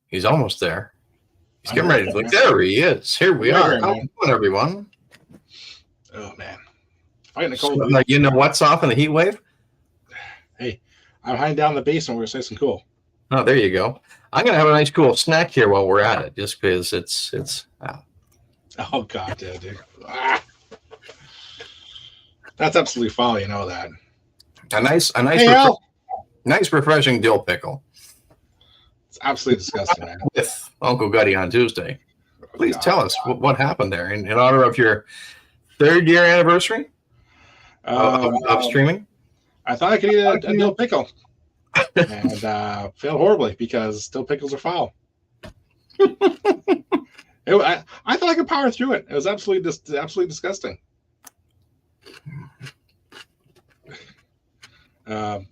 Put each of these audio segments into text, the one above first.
He's almost there. He's I'm getting right ready to there, look. man. There he is. Here we Right are. here, How man. you doing, everyone? Oh man, fighting a So, cold. Dude. you know what's off in the heat wave? Hey, I'm hiding down in the basement where it's nice and cool. Oh, there you go. I'm gonna have a nice cool snack here while we're at it, just because it's. Oh god, dude. Ah, that's absolutely foul. You know that. A nice, Hey, Al. nice, refreshing dill pickle It's absolutely disgusting, man. with Uncle Gutty on Tuesday. Oh, Please God, tell us God. what happened there in honor of your 3rd year anniversary of streaming. I thought I could eat a dill pickle, and failed horribly because dill pickles are foul. I thought I could power through it. It was absolutely disgusting.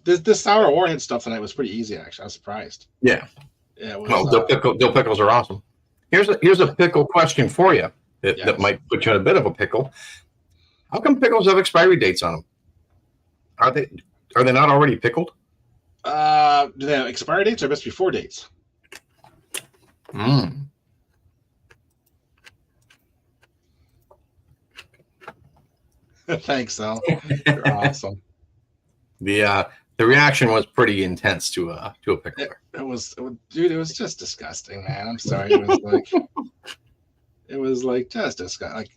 This sour warhead stuff tonight was pretty easy. Actually, I was surprised. Yeah. Yeah. It was, Well, dill pickles are awesome. Here's a pickle question for you that might put you in a bit of a pickle. How come pickles have expiry dates on them? Are they not already pickled? Do they have expiry dates or best before dates? Thanks, Al. You're awesome. The reaction was pretty intense to a pickle. It was just disgusting, man. I'm sorry. It was like just disgusting. Like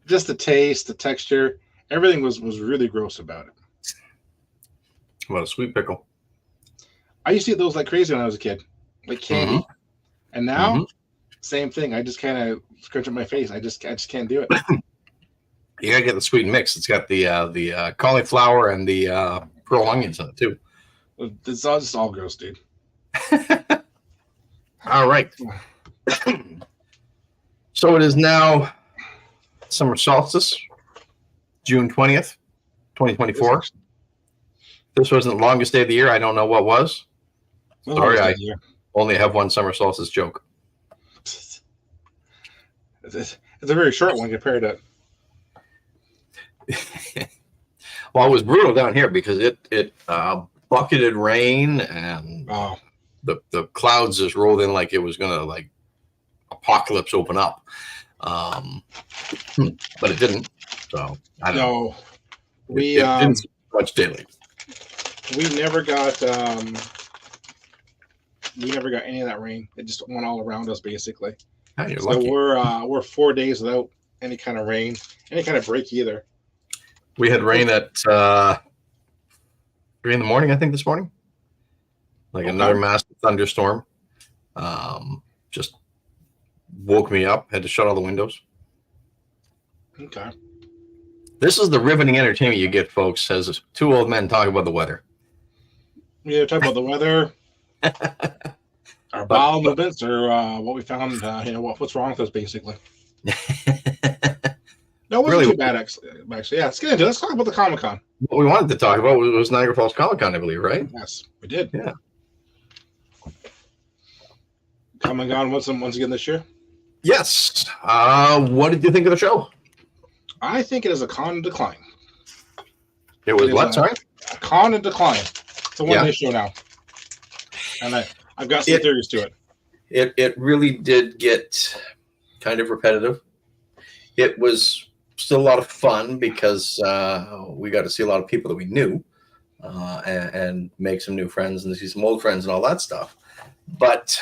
just the taste, the texture, everything was really gross about it. What a sweet pickle. I used to eat those like crazy when I was a kid, like candy. And now, same thing. I just kind of scratch up my face. I just can't do it. You gotta get the sweet mix. It's got the cauliflower and the pearl onions in it too. It's all just all gross, dude. All right. So it is now summer solstice, June 20th, 2024. This wasn't the longest day of the year. I don't know what was. Sorry, I only have one summer solstice joke. It's a very short one compared to. Well, it was brutal down here because it bucketed rain and the clouds just rolled in like it was gonna like apocalypse open up, but it didn't. So I don't know. We didn't see much daylight. We never got any of that rain. It just went all around us basically. Oh, you're so lucky. We're 4 days without any kind of rain, any kind of break either. We had rain at 3 in the morning, I think, this morning. Like another massive thunderstorm. Just woke me up. Had to shut all the windows. Okay. This is the riveting entertainment you get, folks, as 2 old men talk about the weather. Yeah, talk about the weather, our bowel movements, or what we found. What's wrong with us, basically. No, it wasn't too bad, actually. Yeah, let's get into it. Let's talk about the Comic-Con. What we wanted to talk about was Niagara Falls Comic-Con, I believe, right? Yes, we did. Yeah. Comic-Con once again this year? Yes. What did you think of the show? I think it is a con in decline. It was what, sorry? A con in decline. It's a one-day show now. And I've got some theories to it. It really did get kind of repetitive. It was still a lot of fun because we got to see a lot of people that we knew and make some new friends and see some old friends and all that stuff. But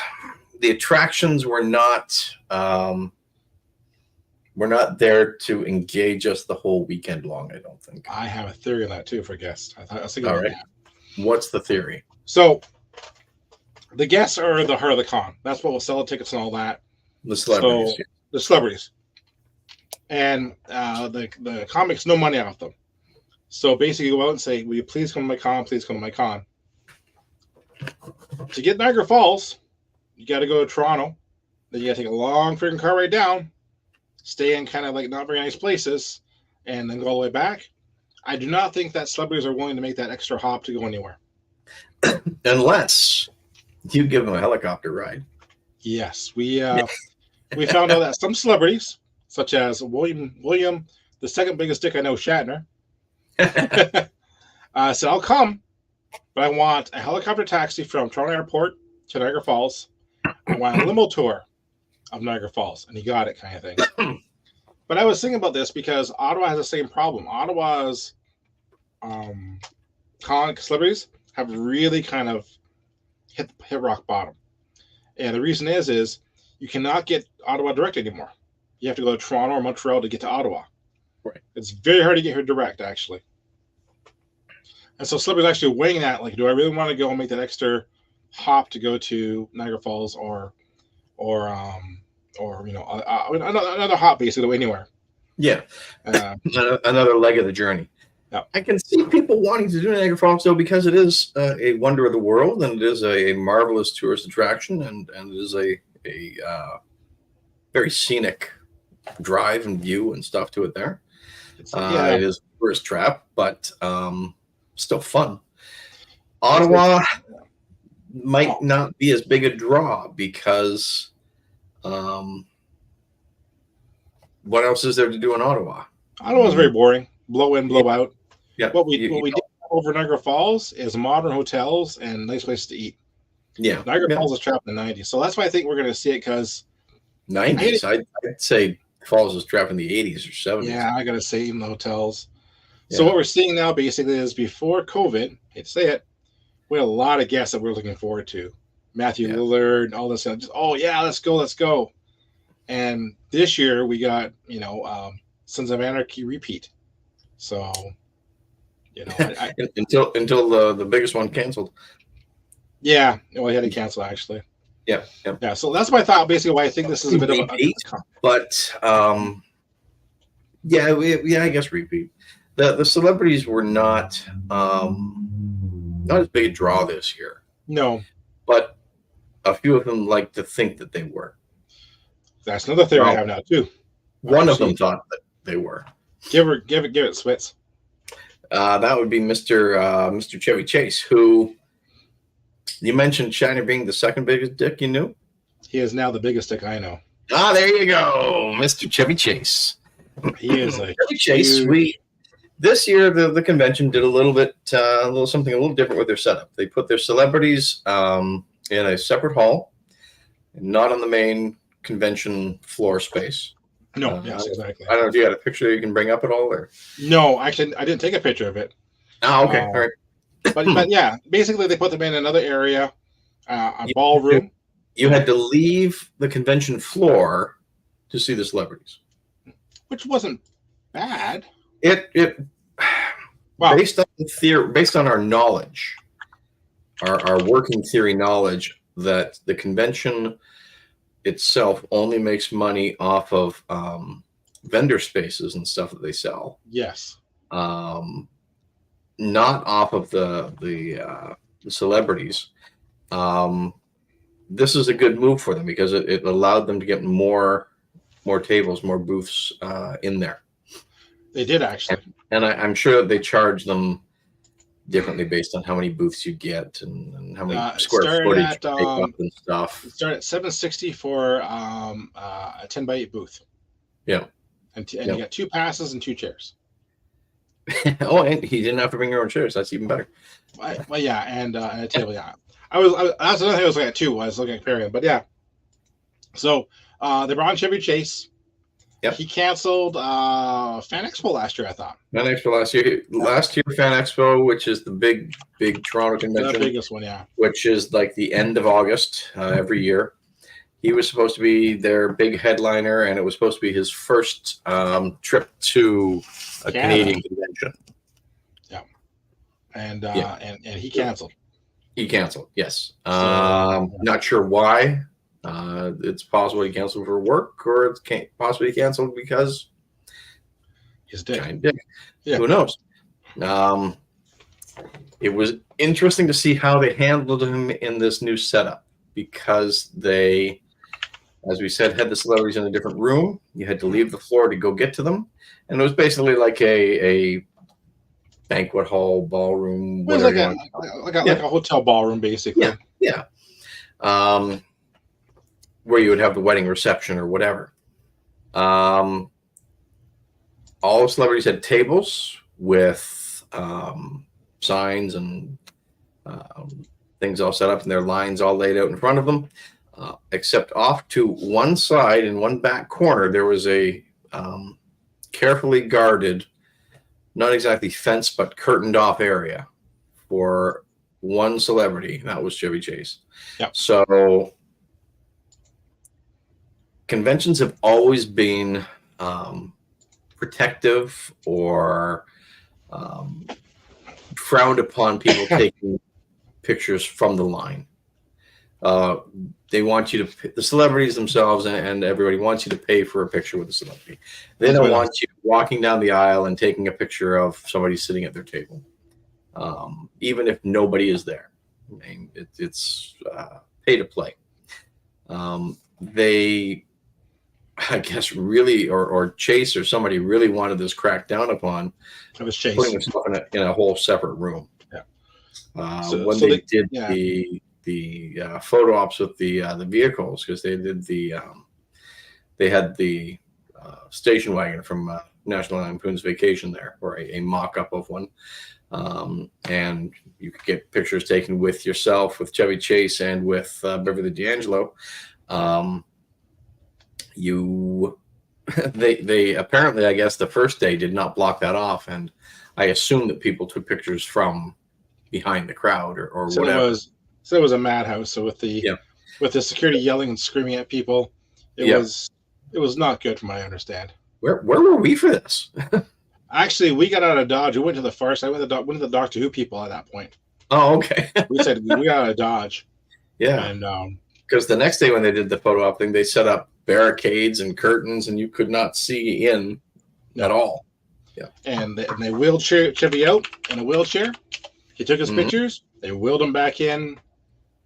the attractions were not there to engage us the whole weekend long, I don't think. I have a theory on that too for guests. I was thinking all right. What's the theory? So the guests are the heart of the con. That's what will sell the tickets and all that. The celebrities. So, the celebrities. And the con makes no money off them. So basically go out and say, will you please come to my con? Please come to my con. To get Niagara Falls, you got to go to Toronto. Then you got to take a long freaking car ride down, stay in kind of like not very nice places, and then go all the way back. I do not think that celebrities are willing to make that extra hop to go anywhere. Unless you give them a helicopter ride. Yes, we found out that some celebrities, such as William, the second biggest dick I know, Shatner, said, I'll come, but I want a helicopter taxi from Toronto Airport to Niagara Falls. I want a limo tour of Niagara Falls, and he got it, kind of thing. But I was thinking about this because Ottawa has the same problem. Ottawa's celebrities have really kind of hit rock bottom, and the reason is you cannot get Ottawa direct anymore. You have to go to Toronto or Montreal to get to Ottawa. Right. It's very hard to get here direct, actually. And so celebrities actually weighing that, like, do I really want to go and make that extra hop to go to Niagara Falls or another hop basically anywhere. Yeah, another leg of the journey. Yeah. I can see people wanting to do Niagara Falls though, because it is a wonder of the world, and it is a marvelous tourist attraction, and it is a very scenic drive and view and stuff to it there. It is a tourist trap, but still fun. Ottawa might not be as big a draw because what else is there to do in Ottawa? Ottawa's very boring. Blow in, blow out. Yeah. What we did over Niagara Falls is modern hotels and nice places to eat. Yeah. Niagara Falls is trapped in the 90s. So that's why I think we're going to see it, because 90s. I'd say Falls was trapped in the 80s or 70s. Yeah, I got to say, in the hotels. Yeah. So what we're seeing now basically is before COVID, hate to say it, we had a lot of guests that we're looking forward to. Matthew Lillard, all this stuff. Just, let's go. And this year we got, Sons of Anarchy repeat. So, until the biggest one canceled. Yeah, he had to cancel actually. Yeah. So that's my thought. Basically, why I think this is a bit of a but I guess repeat. The celebrities were not as big a draw this year. No, but a few of them like to think that they were. That's another theory I have now too. One of them thought that they were. Give it, Switz. That would be Mr. Chevy Chase, who you mentioned China being the second biggest dick you knew. He is now the biggest dick I know. There you go, Mr. Chevy Chase. He is like Chevy Chase. This year the convention did something a little different with their setup. They put their celebrities in a separate hall, not on the main convention floor space. No, yes, exactly. I don't know if you had a picture you can bring up at all, or no. Actually, I didn't take a picture of it. Oh, okay, all right. But yeah, basically they put them in another area, a ballroom. You had to leave the convention floor to see the celebrities, which wasn't bad. Based on our knowledge, our working theory knowledge, that the convention itself only makes money off of vendor spaces and stuff that they sell. Yes. Not off of the celebrities. This is a good move for them because it allowed them to get more tables, more booths in there. They did actually, and I'm sure that they charge them differently based on how many booths you get and how many square footage you take up and stuff. It started at $760 for a 10x8 booth. Yeah, and you got 2 passes and 2 chairs. Oh, and he didn't have to bring your own chairs. That's even better. Well, yeah, and a table. Yeah, that's another thing I was looking at too. I was looking at Parian, but yeah. So they brought on Chevy Chase. Yep. He canceled Fan Expo last year, I thought. Fan Expo last year. Last year, Fan Expo, which is the big Toronto convention. The biggest one, yeah. Which is like the end of August every year. He was supposed to be their big headliner, and it was supposed to be his first trip to a Canadian convention. Yeah. And he canceled. He canceled, yes. Not sure why. It's possible he canceled for work, or it's possibly canceled because he's dick. Yeah. Who knows? It was interesting to see how they handled him in this new setup, because they, as we said, had the celebrities in a different room. You had to leave the floor to go get to them, and it was basically like a banquet hall, ballroom. It was like a hotel ballroom, basically. Yeah. Where you would have the wedding reception or whatever. All the celebrities had tables with signs and things all set up, and their lines all laid out in front of them. except off to one side in one back corner, there was a carefully guarded, not exactly fenced, but curtained off area for one celebrity. That was Chevy Chase. Yep. So conventions have always been protective or frowned upon people taking pictures from the line. They want you to, the celebrities themselves and everybody wants you to pay for a picture with the celebrity. They don't want you walking down the aisle and taking a picture of somebody sitting at their table, even if nobody is there. I mean, it's pay to play. They, I guess, really, or Chase or somebody really wanted this cracked down upon. It was Chase. Putting himself in a whole separate room. Yeah. When they did the photo ops with the vehicles, because they did they had the station wagon from National Lampoon's Vacation there, or a mock-up of one, and you could get pictures taken with yourself, with Chevy Chase, and with Beverly D'Angelo. They apparently, I guess, the first day did not block that off, and I assume that people took pictures from behind the crowd or so whatever. It was a madhouse. So with the security yelling and screaming at people, it was not good, from what I understand. Where were we for this? Actually, we got out of Dodge. We went to the far side. Went to the Doctor Who people at that point. Oh, okay. We said we got out of Dodge. Yeah, and because the next day when they did the photo op thing, they set up barricades and curtains, and you could not see in at all. Yeah, and they wheeled Chevy out in a wheelchair. He took his pictures. They wheeled him back in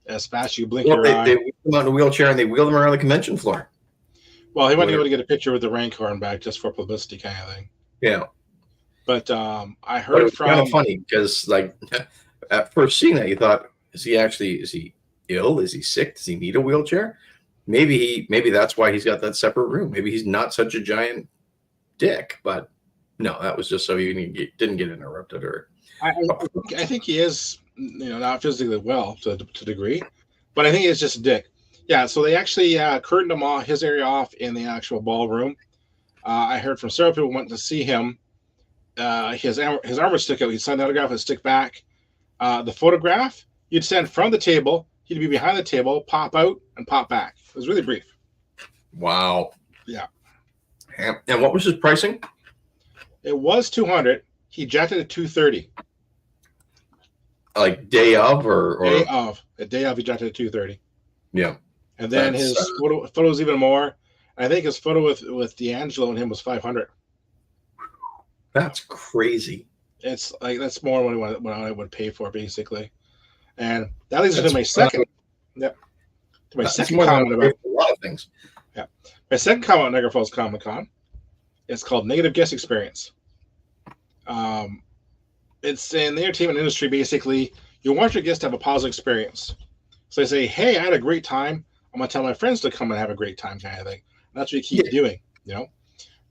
as fast as you blink your eye. They wheeled him out in a wheelchair and they wheeled him around the convention floor. Well, he wasn't able to get a picture with the Rancor in back just for publicity kind of thing. Yeah. But I heard it was kind of funny because, like, at first seeing that, you thought, is he ill? Is he sick? Does he need a wheelchair? Maybe that's why he's got that separate room. Maybe he's not such a giant dick. But no, that was just so he didn't get interrupted. Or I think he is, not physically well to a degree, but I think it's just a dick. Yeah, so they actually curtained him off, his area off in the actual ballroom. I heard from several people who went to see him. His arm would stick out. He'd sign the autograph and stick back. The photograph, you'd stand from the table. He'd be behind the table, pop out, and pop back. It was really brief. Wow. Yeah. And what was his pricing? It was $200. He jacked it at $230. Like day of or a day of he jacked it at $230. Yeah. And then his photo was even more. I think his photo with D'Angelo and him was $500. That's crazy. It's like that's more than what I would pay for, basically. And that leads us to my second. Yep. To my second comment about a lot of things. Yeah. My second comment on Niagara Falls Comic Con. It's called Negative Guest Experience. It's in the entertainment industry. Basically, you want your guests to have a positive experience. So they say, "Hey, I had a great time. I'm gonna tell my friends to come and have a great time," kind of thing. And that's what you keep doing.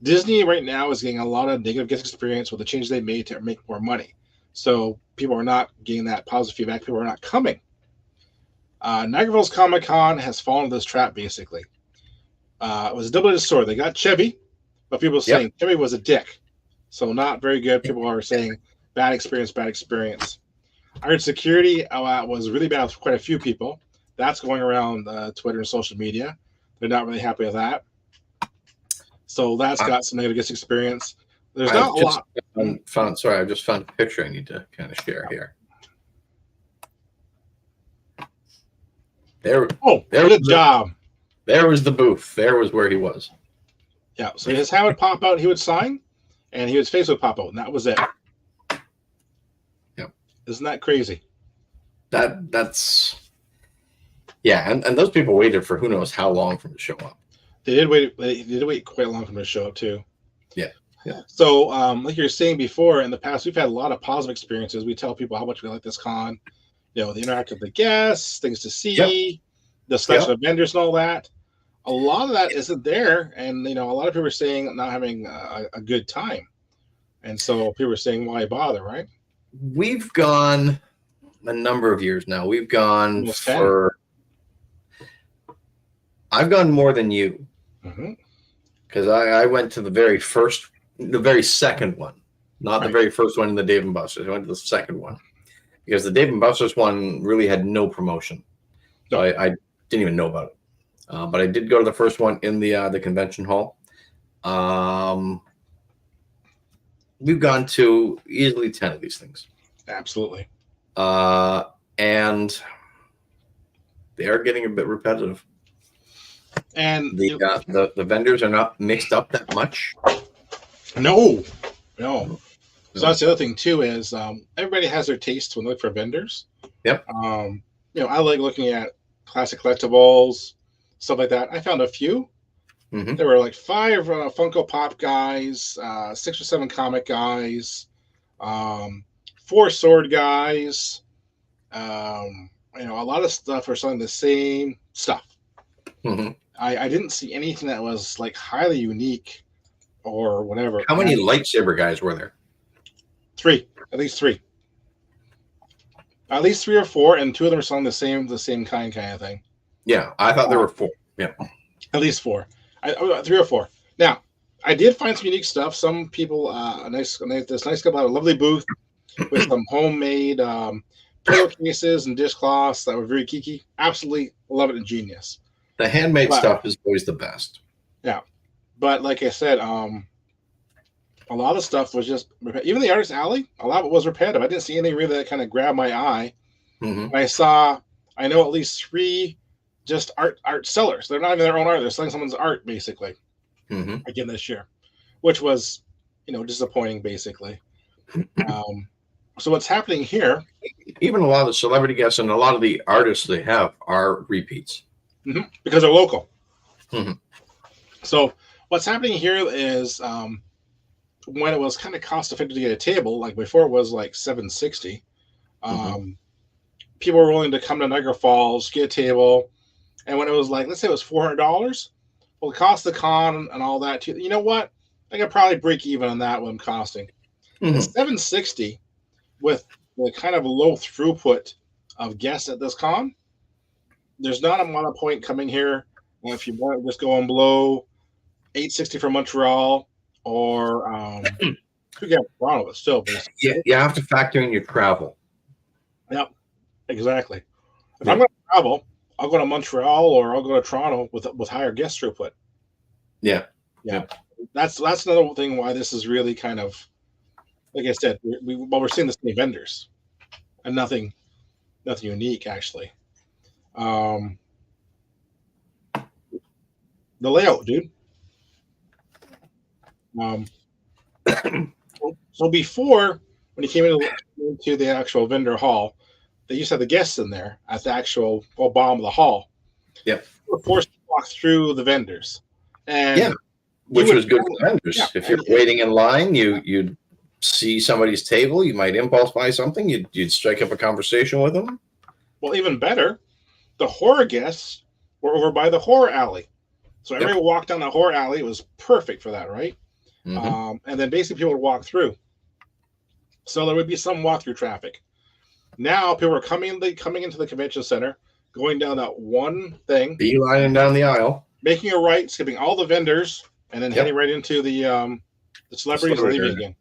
Disney right now is getting a lot of negative guest experience with the changes they made to make more money. So people are not getting that positive feedback. People are not coming. Niagara Falls Comic Con has fallen into this trap, basically. It was a double-edged sword. They got Chevy, but people are saying Chevy was a dick. So not very good. People are saying bad experience, bad experience. I heard security was really bad with quite a few people. That's going around Twitter and social media. They're not really happy with that. So that's got some negative guest experience. There's not a lot. I just found a picture I need to kind of share here. Good job. There was the booth. There was where he was. Yeah. So his hat would pop out. He would sign, and his face would pop out, and that was it. Yep. Isn't that crazy? That's yeah. And those people waited for who knows how long for him to show up. They did wait. They did wait quite long for him to show up too. Yeah. So, like you were saying before, in the past, we've had a lot of positive experiences. We tell people how much we like this con. The interact with the guests, things to see, discussion of vendors and all that. A lot of that isn't there, and a lot of people are saying not having a good time, and so people are saying, "Why bother?" Right? We've gone a number of years now. We've gone for I've gone more than you Mm-hmm. because I went to the very second one, not the Right. very first one in the Dave and Buster's. I went to the second one because the Dave and Buster's one really had no promotion, so No. I didn't even know about it. But I did go to the first one in the convention hall. We've gone to easily 10 of these things, Absolutely. and they are getting a bit repetitive. And The vendors are not mixed up that much. no. So that's the other thing too is everybody has their tastes when they look for vendors. Yep. I like looking at classic collectibles, stuff like that. I found a few. Mm-hmm. There were like 5 Funko Pop guys, 6 or 7 comic guys, 4 sword guys. A lot of stuff are selling the same stuff. Mm-hmm. I didn't see anything that was like highly unique or whatever. How many lightsaber guys were there? 3, at least 3. At least 3 or 4, and 2 of them are selling the same kind of thing. Yeah, I thought there were 4. Yeah, at least 4. 3 or 4. Now, I did find some unique stuff. Some people, this nice couple had a lovely booth with some homemade pillowcases and dishcloths that were very geeky. Absolutely love it and genius. the handmade stuff is always the best. Yeah, but like I said, a lot of stuff was just even the Artist Alley. A lot of it was repetitive. I didn't see anything really that kind of grabbed my eye. Mm-hmm. I know at least 3 just art sellers. They're not even their own art. They're selling someone's art basically. Mm-hmm. Again this year, which was disappointing basically. So what's happening here? Even a lot of the celebrity guests and a lot of the artists they have are repeats. Mm-hmm, because they're local. Mm-hmm. So what's happening here is when it was kind of cost effective to get a table, like before it was like $760. People were willing to come to Niagara Falls, get a table, and when it was like, let's say it was $400, well, the cost of the con and all that too. You know what? I could probably break even on that what I'm costing. Mm-hmm. $760 with the kind of low throughput of guests at this con. There's not a lot of point coming here. If you want to just go and blow $860 for Montreal or Toronto, but still. Yeah, you have to factor in your travel. Yep, exactly. If I'm going to travel, I'll go to Montreal or I'll go to Toronto with higher guest throughput. Yeah. That's another thing why this is really kind of, like I said, we're seeing the same vendors and nothing unique actually. The layout, dude. So before, when you came into the actual vendor hall, they used to have the guests in there at the actual bottom of the hall. Yep. You were forced to walk through the vendors. And which was good for vendors. Yeah. If you're waiting in line, you'd see somebody's table, you might impulse buy something, you'd strike up a conversation with them. Well, even better, the horror guests were over by the horror alley. So everyone walked down the horror alley. It was perfect for that, right? Mm-hmm. And then basically people would walk through. So there would be some walk-through traffic. Now people are coming into the convention center, going down that one thing, beelining down the aisle, making a right, skipping all the vendors, and then heading right into the celebrities and leaving again.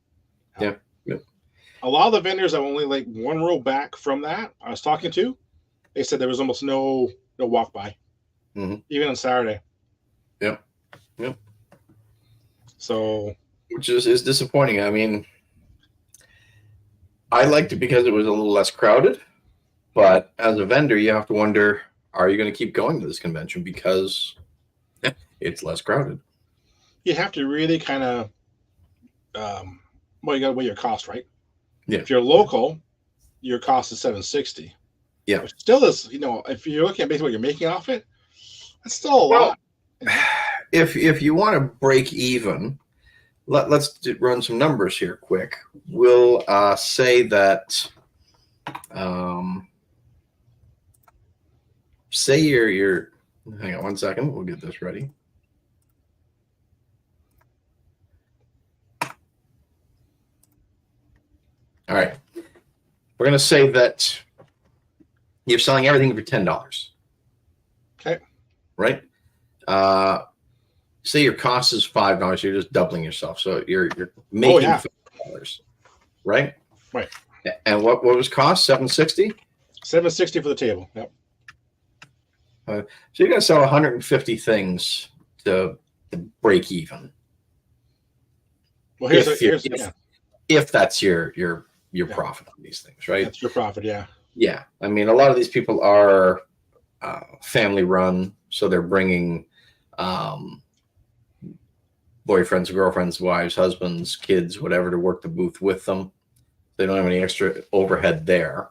Yep. A lot of the vendors that were only like one row back from that I was talking to, they said there was almost no walk by, even on Saturday. Yep. So, which is disappointing. I mean, I liked it because it was a little less crowded, but as a vendor, you have to wonder: are you going to keep going to this convention because it's less crowded? You have to really kind of, you got to weigh your cost, right? Yeah. If you're local, your cost is $760. Yeah. Which still is, if you're looking at basically what you're making off it, that's still a lot. If you want to break even, let's run some numbers here quick. We'll say that, say you're. Hang on one second. We'll get this ready. All right. We're going to say that you're selling everything for $10. Okay. Right? say your cost is $5, you're just doubling yourself. So you're making $5, right? Right. And what was cost? $7.60? $7.60 for the table. Yep. So you got to sell 150 things to break even. Well, if that's your profit on these things, right? That's your profit, yeah. Yeah, I mean, a lot of these people are family run, so they're bringing boyfriends, girlfriends, wives, husbands, kids, whatever, to work the booth with them. They don't have any extra overhead there.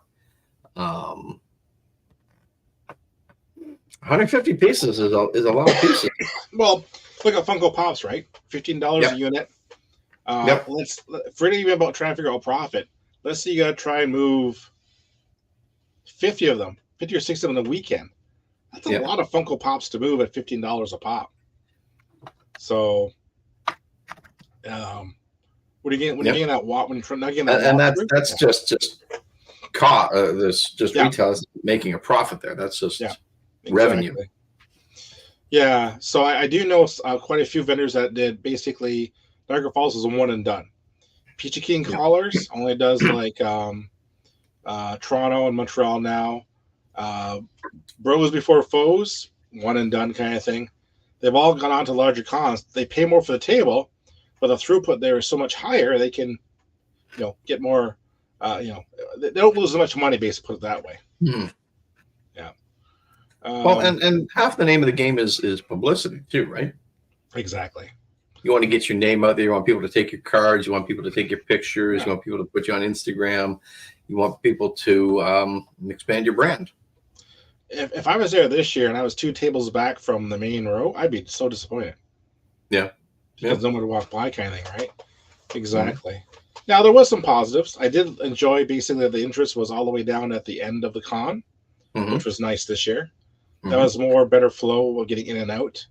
150 pieces is a lot of pieces. Well, look at Funko Pops, right? $15 a unit. Let's forget even about trying to figure out profit. Let's say you got to try and move 50 of them, 50 or 60 of them in the weekend. That's a lot of Funko Pops to move at $15 a pop. So, what are you getting? When you're getting that watt, when you're not getting that, and that's just retail is making a profit there. That's just revenue. Yeah, so I do know quite a few vendors that did basically. Niagara Falls is a one and done. Peachy King Collars only does like Toronto and Montreal now. Bros Before Foes, one and done kind of thing. They've all gone on to larger cons. They pay more for the table, but the throughput there is so much higher. They can, get more. They don't lose as much money, basically, put it that way. Mm-hmm. Yeah. Well, and half the name of the game is publicity too, right? Exactly. You want to get your name out there. You want people to take your cards. You want people to take your pictures. You want people to put you on Instagram. You want people to expand your brand. If I was there this year and I was 2 tables back from the main row, I'd be so disappointed. Yeah. Because no one would walk by kind of thing, right? Exactly. Mm-hmm. Now, there was some positives. I did enjoy basically that the interest was all the way down at the end of the con, which was nice this year. That was better flow of getting in and out.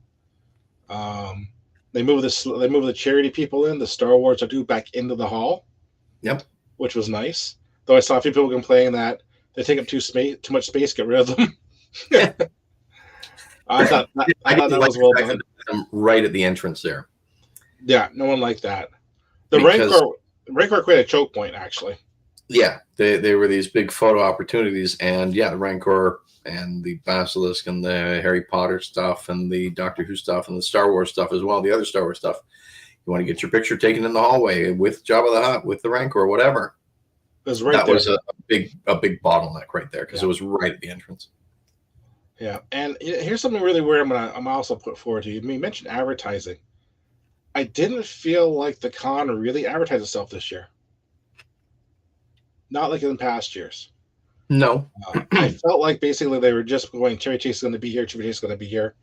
They moved the charity people in, the Star Wars do back into the hall. Yep. Which was nice. Though I saw a few people complaining that they take up too much space, get rid of them. I thought that was well done. Right at the entrance there. Yeah, no one liked that. The Rancor created a choke point, actually. Yeah, they were these big photo opportunities, and the Rancor and the Basilisk and the Harry Potter stuff and the Doctor Who stuff and the Star Wars stuff as well, the other Star Wars stuff. You want to get your picture taken in the hallway with Jabba the Hutt, with the Rancor, whatever. It was that was a big bottleneck right there because it was right at the entrance. Yeah, and here's something really weird I'm also put forward to you. You mentioned advertising. I didn't feel like the con really advertised itself this year. Not like in past years. No. I felt like basically they were just going, Cherry Chase is going to be here, Cherry Chase is going to be here.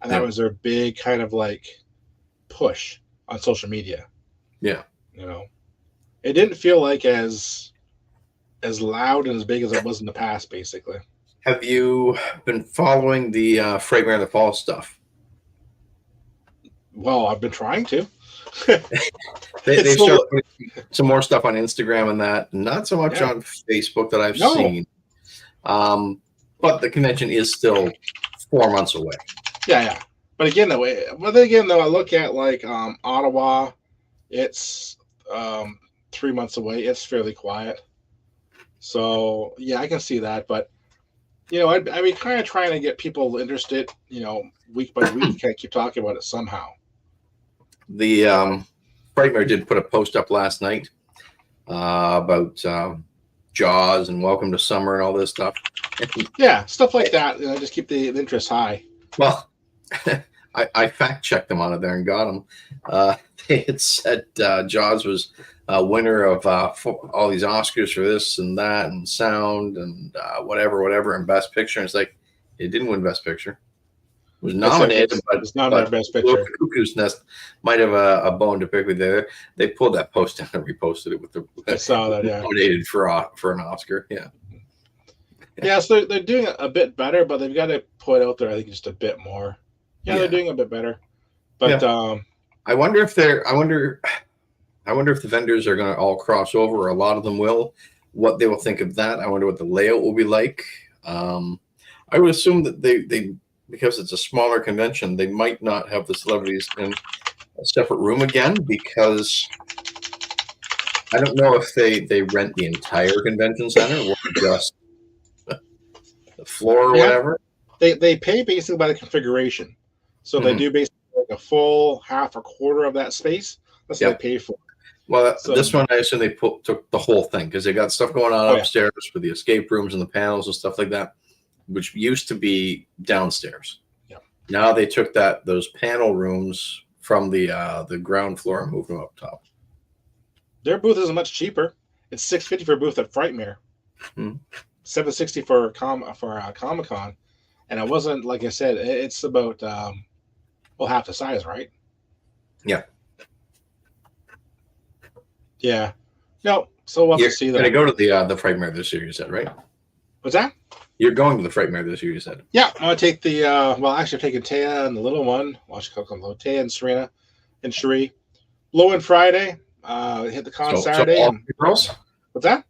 And that was their big kind of like push on social media. Yeah. It didn't feel like as loud and as big as it was in the past, basically. Have you been following the Fragment of the Fall stuff? Well, I've been trying to. They've started putting some more stuff on Instagram and that. Not so much on Facebook that I've seen. But the convention is still 4 months away. Yeah. But again, though, I look at like Ottawa, it's 3 months away. It's fairly quiet. So I can see that. But I'd be kind of trying to get people interested. Week by week, kind of keep talking about it somehow. The Frightmare did put a post up last night about Jaws and Welcome to Summer and all this stuff. Yeah, stuff like that. Just keep the interest high. Well, I fact checked them on it there and got them. They had said Jaws was a winner of all these Oscars for this and that and sound and whatever and Best Picture. And it's like it didn't win Best Picture. It was nominated, but it's not our Best Picture. Cuckoo's Nest might have a bone to pick with there. They pulled that post down and reposted it with the. I saw that. Yeah, nominated for an Oscar. Yeah. Yeah, so they're doing it a bit better, but they've got to put out there, I think, just a bit more. Yeah, they're doing a bit better. But I wonder if the vendors are going to all cross over, or a lot of them will. What they will think of that. I wonder what the layout will be like. I would assume that they because it's a smaller convention, they might not have the celebrities in a separate room again, because I don't know if they rent the entire convention center or just the floor or Yeah. whatever. They pay basically by the configuration. So they Mhm. do basically like a full half or quarter of that space. That's what Yep. they pay for. Well, So- this one I assume they took the whole thing, because they got stuff going on Oh, yeah. upstairs for the escape rooms and the panels and stuff like that, which used to be downstairs. Yeah. Now they took those panel rooms from the ground floor and moved them up top. Their booth isn't much cheaper. It's $650 for a booth at Frightmare, Hmm. $760 for Comic Con, and it wasn't, like I said, it's about half the size, right? Yeah. Yeah. No. So we'll have You're to see going to that. go to the Frightmare this year, you said, right? What's that? You're going to the Frightmare this year, you said. Yeah, I'm gonna take the actually I'm taking Taya and the little one. Watch Taya and Serena and Cherie. Low and Friday. Hit the con Saturday. all and, three girls? what's that?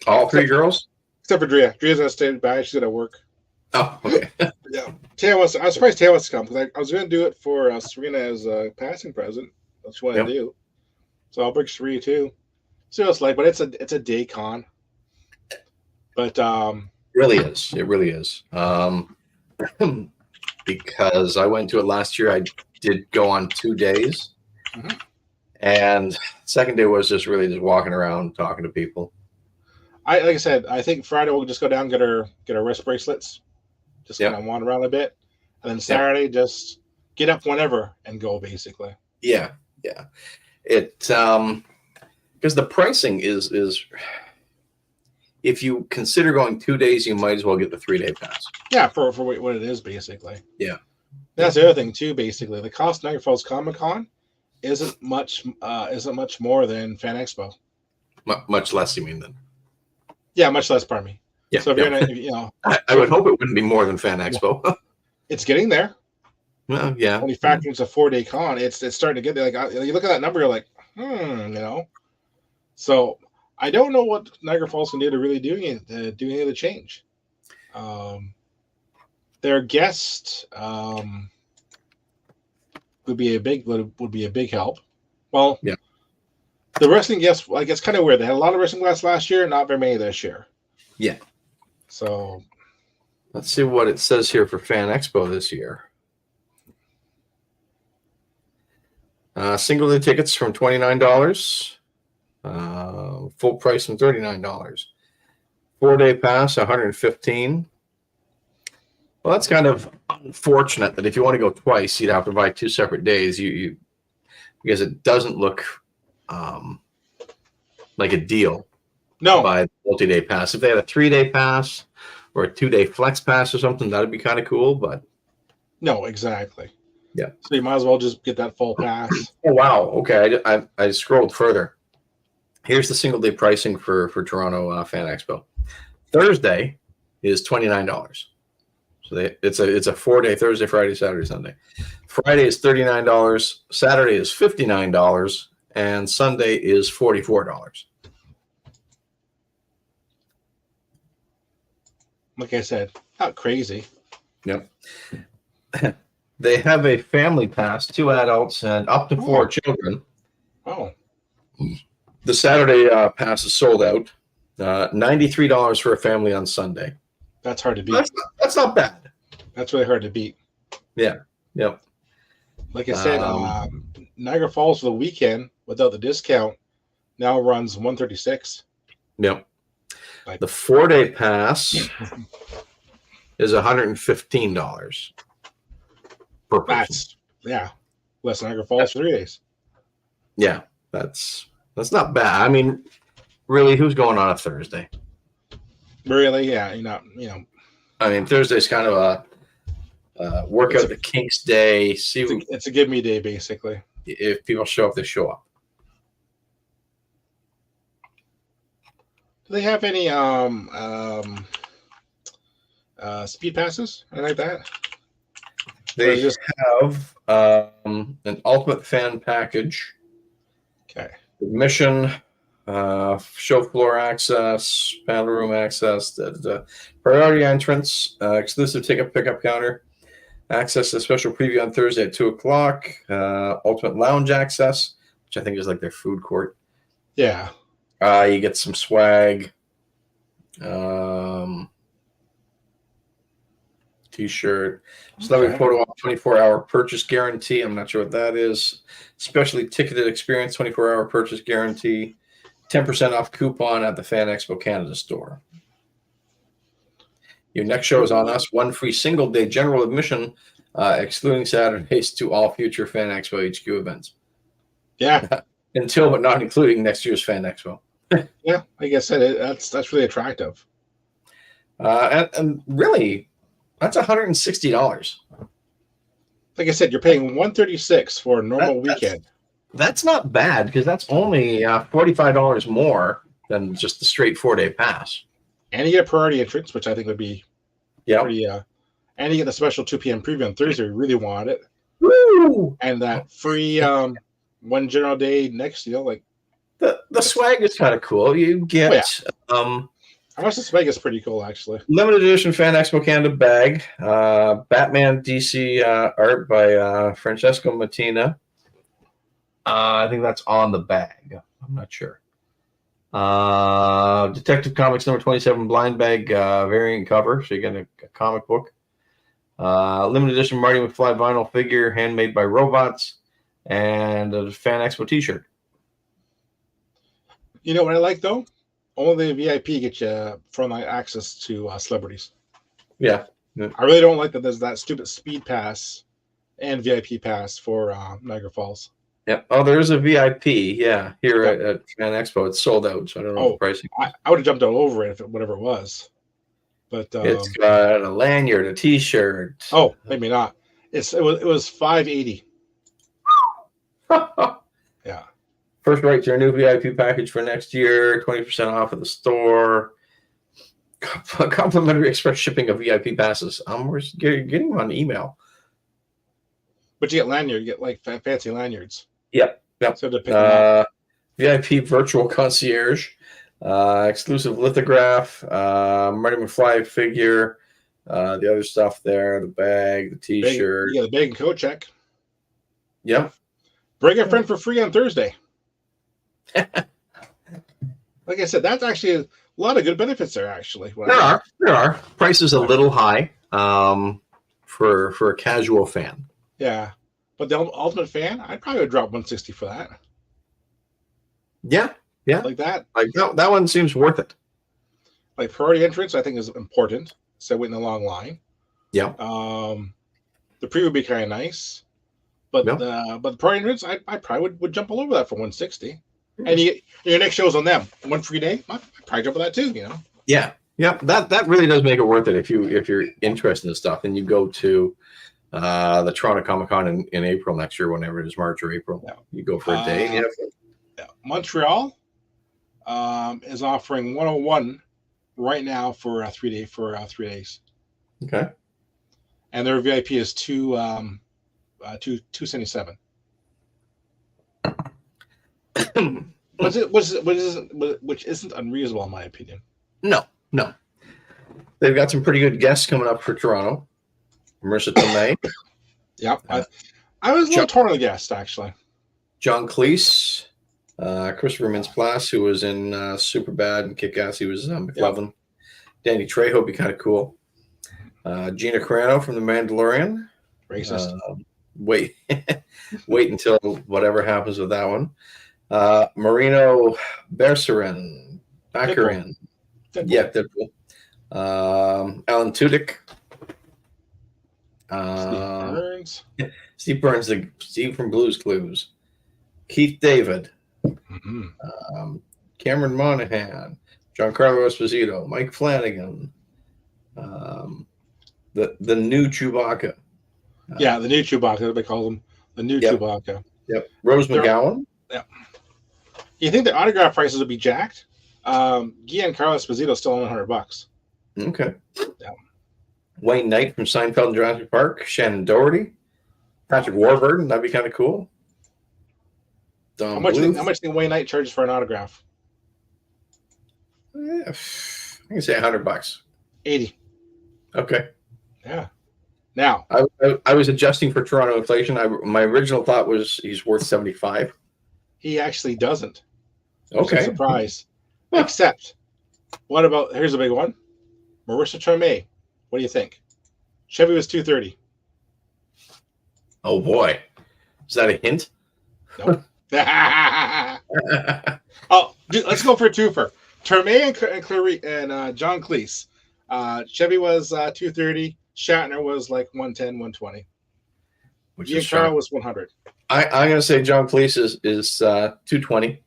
All three girls? Except for Drea. Drea's gonna stay back. She's gonna work. Oh, okay. Yeah. I was surprised Taya wants to come, because I was gonna do it for Serena as a passing present. That's what I want to do. So I'll bring Cherie too. See what it's like, but it's a day con. But Really is. It really is. Because I went to it last year. I did go on 2 days. Mhm. And second day was just really just walking around, talking to people. like I said, I think Friday we'll just go down, get our wrist bracelets, just kind of wander around a bit, and then Saturday just get up whenever and go, basically. Yeah. It because the pricing is if you consider going 2 days, you might as well get the 3-day pass. Yeah, for what it is, basically. Yeah. That's the other thing too. Basically, the cost of Niagara Falls Comic Con isn't much more than Fan Expo. Much less, you mean, then? Yeah, much less. Pardon me. Yeah. So if you're gonna, I would hope it wouldn't be more than Fan Expo. it's getting there. Well, yeah. When you factor into a 4-day con, it's starting to get there. Like you look at that number, you're like, So I don't know what Niagara Falls can do to really do any of the change. Their guest would be a big help. Well, yeah. The wrestling guests, like, it's kind of weird. They had a lot of wrestling guests last year, not very many this year. Yeah. So let's see what it says here for Fan Expo this year. Single day tickets from $29. Full price from $39. 4-day pass, $115. Well, that's kind of unfortunate that if you want to go twice, you'd have to buy 2 separate days. You because it doesn't look like a deal. no, Buy the multi-day pass. If they had a 3-day pass or a 2-day flex pass or something, that'd be kind of cool. But no, exactly. Yeah. So you might as well just get that full pass. oh wow, okay. I scrolled further. Here's the single day pricing for Toronto Fan Expo. Thursday is $29. So it's a 4-day, Thursday, Friday, Saturday, Sunday. Friday is $39. Saturday is $59, and Sunday is $44. Like I said, not crazy. Yep. They have a family pass, 2 adults and up to 4 children. Oh, The Saturday pass is sold out. $93 for a family on Sunday. that's hard to beat. That's not bad. That's really hard to beat. Yeah. Yep. Like I said, Niagara Falls for the weekend without the discount now runs $136. Yep. The 4-day pass is $115 per person. That's less than Niagara Falls for 3 days. Yeah, that's not bad. I mean, really, who's going on a Thursday? Really, yeah, I mean, Thursday's kind of a work out the kinks day. See it's a give me day, basically. if people show up, they show up. Do they have any speed passes? Anything like that? They have an ultimate fan package. Okay. Admission, show floor access, panel room access, the priority entrance, exclusive ticket pickup counter, Access to special preview on Thursday at 2 o'clock. Ultimate Lounge access, which I think is like their food court. Yeah. You get some swag. T-shirt. Celebrity photo op 24-hour purchase guarantee. I'm not sure what that is. Specially ticketed experience 24-hour purchase guarantee. 10% off coupon at the Fan Expo Canada store. Your next show is on us. One free single day general admission, excluding Saturdays, to all future Fan Expo HQ events. Yeah. Until but not including next year's Fan Expo. Yeah, like I said, that's really attractive. And really, that's $160. Like I said, you're paying $136 for a normal weekend. That's not bad because that's only $45 more than just the straight 4-day pass. And you get a priority entrance, which I think would be pretty. And you get the special 2 p.m. preview on Thursday. We really want it. Woo! And that free one general day next deal. Like the swag is kind of cool. You get I watched the swag is pretty cool actually. Limited edition Fan Expo Canada bag, Batman DC art by Francesco Mattina. I think that's on the bag. I'm not sure. Detective Comics number 27 blind bag variant cover, so you get a comic book. Limited edition Marty McFly vinyl figure handmade by robots, and a Fan Expo t-shirt. You know what I like though? Only the VIP get you frontline access to celebrities. Yeah. I really don't like that there's that stupid speed pass and VIP pass for Niagara Falls. Yeah. Oh, there is a VIP. Yeah, here at Fan Expo, it's sold out, so I don't know what the pricing. I would have jumped all over it if whatever it was, but it's got a lanyard, a T-shirt. Oh, maybe not. It was $580. Yeah. First right to a new VIP package for next year. 20% off at the store. Complimentary express shipping of VIP passes. We're getting them on email. But you get lanyard. You get like fancy lanyards. Yep. So to pick them up. VIP virtual concierge, exclusive lithograph, Marty McFly figure, the other stuff there, the bag, the T-shirt. Yeah, the bag and coat check. Yep. Bring a friend for free on Thursday. Like I said, that's actually a lot of good benefits there. Actually, there are. Price is a little high for a casual fan. Yeah. But the ultimate fan, I'd probably would drop $160 for that. Yeah. Like that. Like that one seems worth it. Like priority entrance, I think is important. So waiting in a long line. Yeah. The preview would be kind of nice, but the priority entrance, I probably would jump all over that for $160. And your next show's on them. One free day, I'd probably jump on that too. You know. Yeah. That really does make it worth it if you're interested in stuff and you go to the Toronto Comic Con in April next year, whenever it is, March or April. Yeah. You go for a day. And Montreal is offering 101 right now for 3 days. Okay. And their VIP is $277. Which isn't unreasonable in my opinion. No. They've got some pretty good guests coming up for Toronto. Marissa Tomei. Yep. I was a little torn on the guest, actually. John Cleese, Christopher Mintz-Plasse, who was in Superbad and Kick-Ass. He was McLovin. Yep. Danny Trejo would be kind of cool. Gina Carano from The Mandalorian. Racist. Wait until whatever happens with that one. Marino Baccarin. Yeah, Deadpool. Alan Tudyk. Steve Burns, Steve from Blue's Clues. Keith David. Mm-hmm. Cameron Monaghan. Giancarlo Esposito. Mike Flanagan. The new Chewbacca. The new Chewbacca. They call him the new Chewbacca. Yep. Rose McGowan. Yeah. You think the autograph prices would be jacked? Giancarlo Esposito still only $100. Okay. Yeah. Wayne Knight from Seinfeld and Jurassic Park. Shannon Doherty. Patrick Warburton. That'd be kind of cool. How much do you think Wayne Knight charges for an autograph? I can say $100. 80. Okay. Yeah. Now, I was adjusting for Toronto inflation. My original thought was he's worth 75. he actually doesn't. Which is a Okay. surprise. Huh. Except, what about, here's a big one. Marissa Tomei. What do you think? Chevy was 230. Oh boy, is that a hint? Nope. Oh, dude, let's go for a twofer. Tomei and John Cleese. Chevy was 230. Shatner was like 110, 120. Which is Giancarlo shocking. was 100. I'm gonna say John Cleese is 220,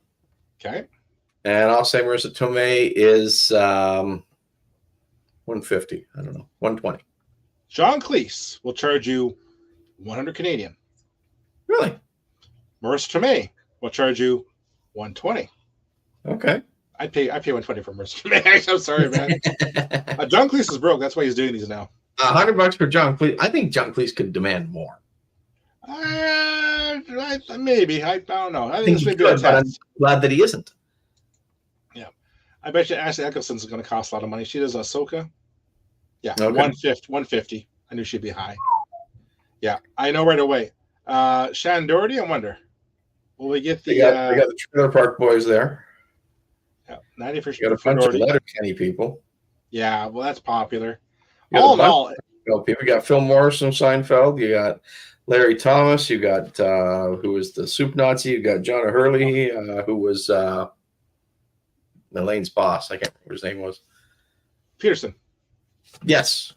Okay. and I'll say Marissa Tomei is 150. I don't know, 120. John Cleese will charge you 100 Canadian. Really? Marissa Tomei will charge you 120. Okay. I pay 120 for Marissa Tomei. I'm sorry, man. John Cleese is broke. That's why he's doing these now. $100 for John Cleese. I think John Cleese could demand more. Maybe. I don't know. I I think think this he may be a could, but I'm test. glad that he isn't. I bet you Ashley Eccleston's going to cost a lot of money. She does Ahsoka. Yeah, Okay. 150. I knew she'd be high. Yeah, I know right away. Shannon Doherty, I wonder. Will we get the They got the Trailer Park Boys there. 90 for You got a bunch of Doherty? Letterkenny people. Yeah, well, that's popular. You got All a in bunch all, of people. You got Phil Morris from Seinfeld. You got Larry Thomas. You got who was the Soup Nazi. You got John Hurley, who was Elaine's boss. I can't remember what his name was. Peterson. Yes.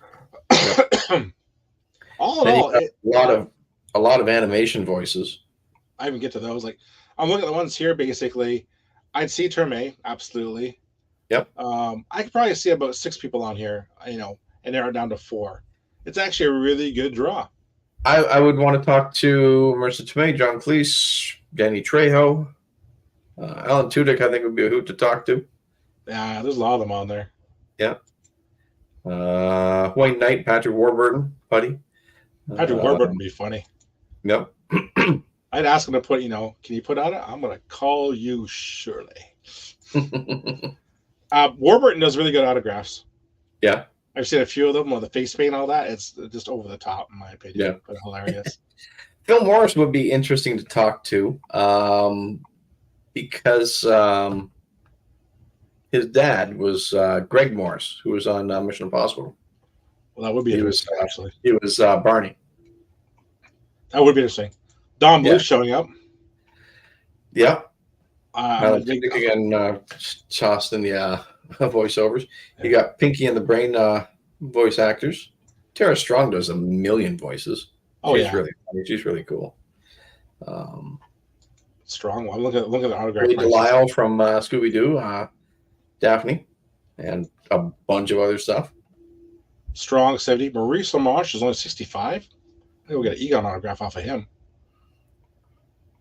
All in And all, you got a lot of animation voices. I even get to those. Like, I'm looking at the ones here. Basically, I'd see Terme, absolutely. Yep. I could probably see about 6 people on here, and narrow it down to 4. It's actually a really good draw. I would want to talk to Marissa Tomei, John Cleese, Danny Trejo, Alan Tudyk. I think would be a hoot to talk to. Yeah, there's a lot of them on there. Yeah. Wayne Knight, Patrick Warburton, buddy. Patrick Warburton would be funny. Yep. I'd ask him to put, can you put on it? I'm going to call you Shirley. Warburton does really good autographs. Yeah. I've seen a few of them with the face paint and all that. It's just over the top, in my opinion. Yeah. But hilarious. Phil Morris would be interesting to talk to because his dad was Greg Morris, who was on Mission Impossible. Well, that would be interesting, actually. He was Barney. That would be interesting. Don Bluth Yeah. showing up. Yeah. I'm a big- Again, tossed in the voiceovers. You got Pinky and the Brain voice actors. Tara Strong does a million voices. Oh, She's yeah. really funny. She's really cool. Strong one. Look at the autograph. Ray prices. Delisle from Scooby Doo, Daphne, and a bunch of other stuff. Strong 70. Maurice LaMarche is only 65. I think we'll get an Egon autograph off of him.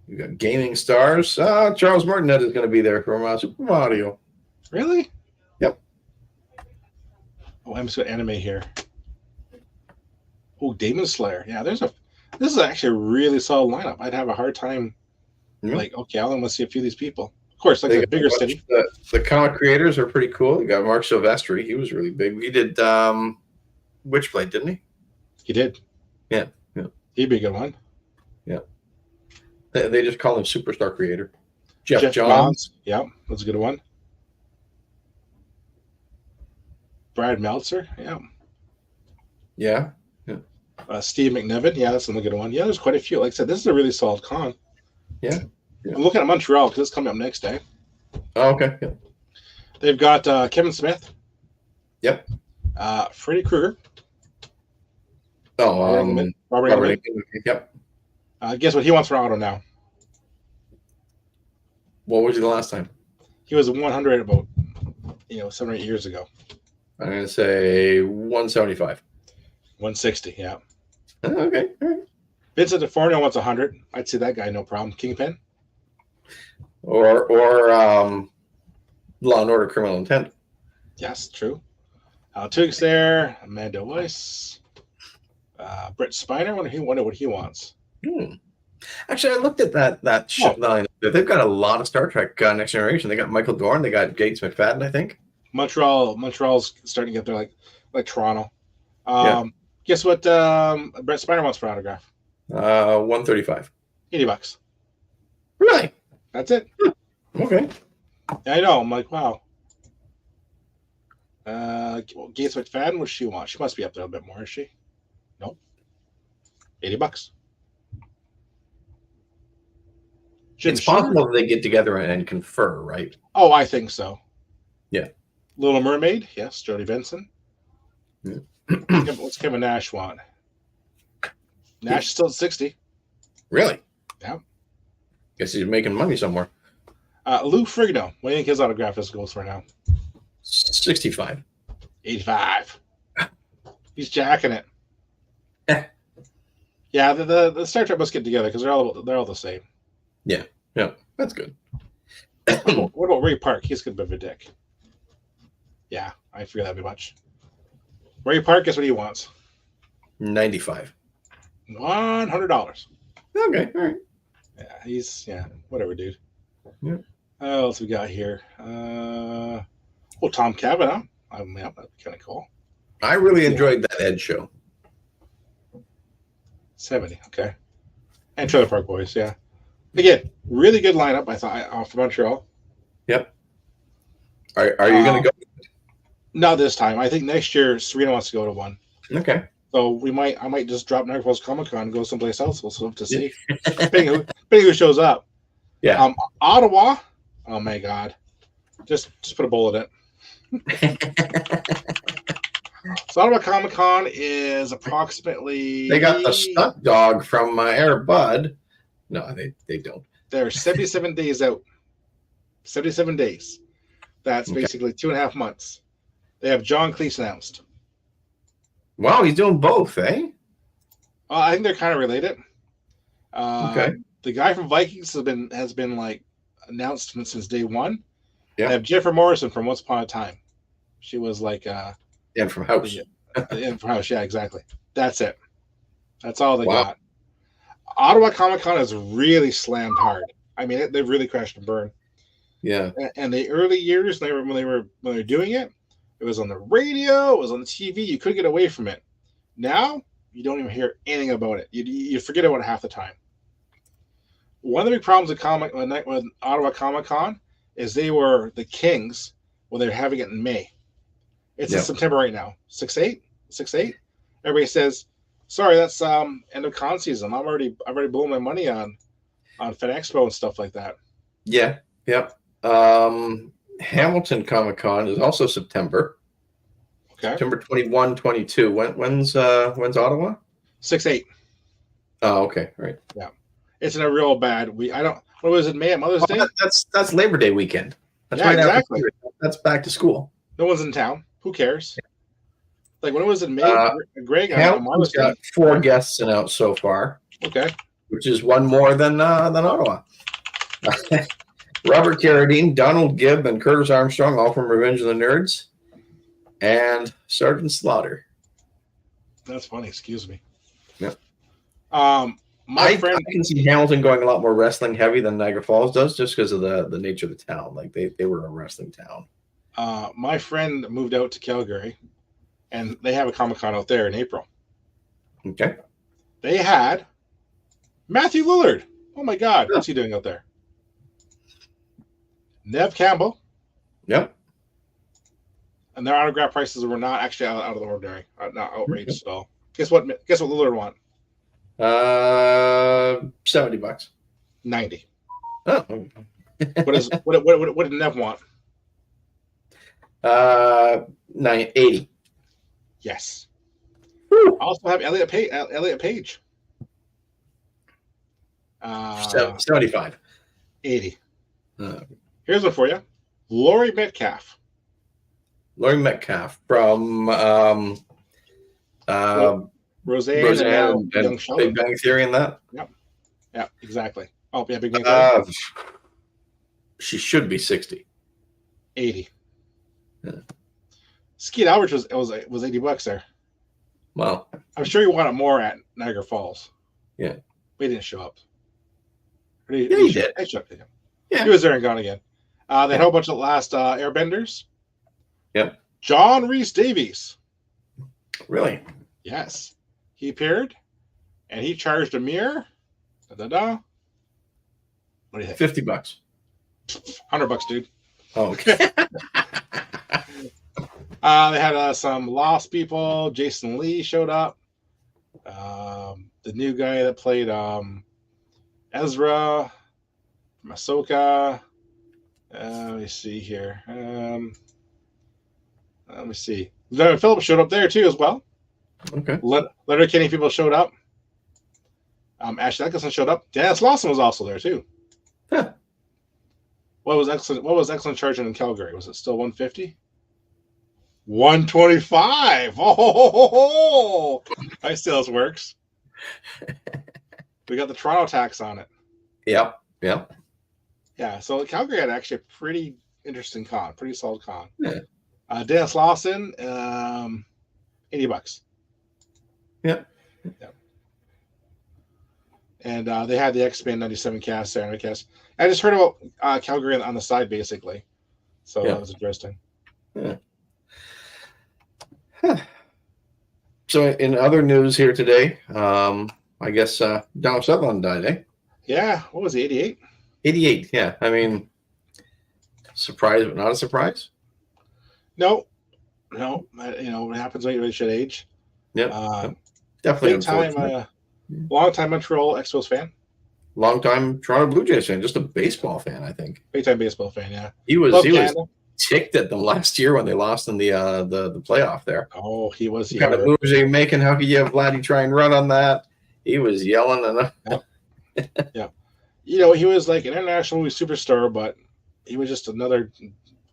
You got gaming stars. Charles Martinet is going to be there from Super Mario. Really? Yep. Oh, I'm just got anime here. Oh, Demon Slayer. Yeah, this is actually a really solid lineup. I'd have a hard time. Yeah. Like, okay, I want to see a few of these people. Of course, like They a got bigger a bunch- city. The comic creators are pretty cool. You got Mark Silvestri. He was really big. He did Witchblade, didn't he? He did. Yeah. He'd be a good one. They just call him Superstar Creator. Jeff Johns. Johns. Yeah, that's a good one. Brad Meltzer. Yeah. Yeah. Steve McNiven. Yeah, that's another good one. Yeah, there's quite a few. Like I said, this is a really solid con. Yeah. I'm looking at Montreal because it's coming up next day. Oh, okay. Yeah. They've got Kevin Smith. Yep. Freddy Krueger. Oh, Robert Robert Englund. Englund. Yep. Guess what he wants for auto now? What was he the last time? He was 100 about 7 or 8 years ago. I'm going to say 175. 160. Yeah. Okay. All right. Vincent DeForno wants 100. I'd see that guy, no problem. Kingpin. Or Law and Order Criminal Intent. Yes, true. Tug's there. Amanda Weiss. Brett Spiner. Wonder what he wants. Actually, I looked at that ship line. They've got a lot of Star Trek Next Generation. They got Michael Dorn. They got Gates McFadden, I think. Montreal's starting to get there like Toronto. Yeah. Guess what Brett Spiner wants for autograph? 135. $80. Really? That's it. Okay. Yeah, I know. I'm like, wow. Gates McFadden, what does she want? She must be up there a bit more, is she? Nope. $80. Jim It's Shooter? possible that they get together and confer, right? Oh, I think so. Yeah. Little Mermaid, yes, Jody Benson. Yeah. What's Kevin Nash want? Nash is still at 60. Really? Yeah. Guess he's making money somewhere. Lou Frigno, what do you think his autograph is goes for now? 65. 85. He's jacking it. Eh. Yeah, the Star Trek must get together because they're all the same. Yeah, that's good. What about Ray Park? He's a bit of a dick. Yeah, I feel that very much. Ray Park, guess what he wants? 95. $100. Okay, all right. Yeah, whatever, dude. Yeah. What else we got here? Tom Cavanaugh. Yeah, that's kind of cool. I really enjoyed that Ed show. 70, okay. And Trailer Park Boys, yeah. Again, really good lineup, I thought, for Montreal. Yep. Are you going to go? Not this time. I think next year Serena wants to go to one. Okay. So I might just drop Niagara Falls Comic Con and go someplace else. We'll have to see. depending who shows up. Yeah. Ottawa. Oh my God. Just put a bullet in it. So Ottawa Comic Con is approximately. They got the stunt dog from Air Bud. No, they don't. They're 77 days out. 77 days. That's basically 2.5 months. They have John Cleese announced. Wow, he's doing both, eh? I think they're kind of related. Okay. The guy from Vikings has been like announced since day one. Yeah. They have Jennifer Morrison from Once Upon a Time. She was like and from House. From House, yeah, exactly. That's it. That's all they got. Ottawa Comic Con is really slammed hard. I mean, they've really crashed and burned. Yeah. And the early years, when they were doing it, it was on the radio, it was on the TV. You couldn't get away from it. Now you don't even hear anything about it. You forget about it half the time. One of the big problems with Ottawa Comic Con is they were the kings when they're having it in May. It's in September right now. 6/8. Everybody says, "Sorry, that's end of con season. I've already blown my money on Fan Expo and stuff like that." Yeah. Yep. Hamilton Comic Con is also September. Okay. September 21, 22. When's Ottawa? 6/8. Oh, okay. Right. Yeah. It's in a real bad week. What was it, May at Mother's Day? That's Labor Day weekend. That's yeah, exactly. That's back to school. No one's in town. Who cares? Like when it was in May, Greg, Hamilton's got 4 guests announced so far. Okay. Which is one more than Ottawa. Robert Carradine, Donald Gibb, and Curtis Armstrong, all from Revenge of the Nerds, and Sergeant Slaughter. That's funny. Excuse me. Yeah. My friend, I can see Hamilton going a lot more wrestling heavy than Niagara Falls does, just because of the nature of the town. Like they were a wrestling town. My friend moved out to Calgary, and they have a Comic-Con out there in April. Okay. They had Matthew Lillard. Oh my God, what's he doing out there? Nev Campbell. Yep. And their autograph prices were not actually out of the ordinary, not outrageous at all. Guess what Lillard want? $70. 90. Oh. What did Nev want? 80. Yes. Woo. I also have Elliot Page. 75. 80. Here's one for you. Laurie Metcalf. Laurie Metcalf from Roseanne and Young Sheldon. Big Bang Theory and that. Yep. Yeah, exactly. Oh, yeah, Big Bang Theory. She should be 60. 80. Yeah. Skeet Alberts was $80 there. Well, I'm sure you want it more at Niagara Falls. Yeah. But he didn't show up. He did. He showed up. Yeah. He was there and gone again. They had a whole bunch of last Airbenders. Yep. John Rhys Davies. Really? Yes. he appeared, and he charged a mere what do you think? $50. $100, dude. Oh, okay. They had some Lost people. Jason Lee showed up. The new guy that played Ezra, Ahsoka. Let me see here. Let me see. Leonard Phillips showed up there too as well. Okay. Leonard Kenny people showed up. Ashley Nicholson showed up. Dennis Lawson was also there too. Huh. What was excellent charging in Calgary? Was it still 150? 125. Oh, I see how this works. We got the Toronto tax on it. Yep. Yeah, so Calgary had actually a pretty interesting con, pretty solid con. Yeah. Dennis Lawson, $80. Yep. And they had the X-Men 97 cast there. I just heard about Calgary on the side, basically. So that was interesting. Yeah. Huh. So in other news here today, I guess Donald Sutherland died, eh? Yeah, what was he, 88? 88, yeah. I mean, surprise, but not a surprise. No. What happens when you reach that age. Yeah, definitely. Big time, long-time Montreal Expos fan. Long-time Toronto Blue Jays fan, just a baseball fan, I think. Big-time baseball fan, yeah. He was ticked at them last year when they lost in the playoff there. Oh, he was. What kind of moves are you making? How could you have Vladdy try and run on that? He was yelling and yeah. He was like an international superstar, but he was just another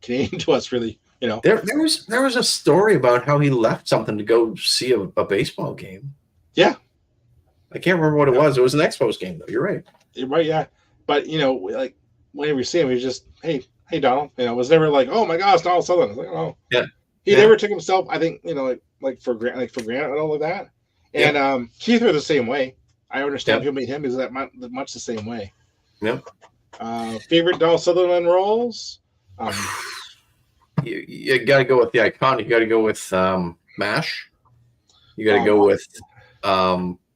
Canadian to us, really. There was a story about how he left something to go see a baseball game. Yeah. I can't remember what it was. It was an Expos game, though. You're right. You're right, yeah. But, like, whenever you see him, he's just, hey, Donald. It was never like, oh, my gosh, Donald Sutherland. Like, oh. Yeah. He never took himself, I think, like for granted and all of that. And Keith were the same way. I understand who made him is that much the same way. Yeah. Favorite Donald Sutherland roles? You got to go with the iconic. You got to go with MASH. You got to go with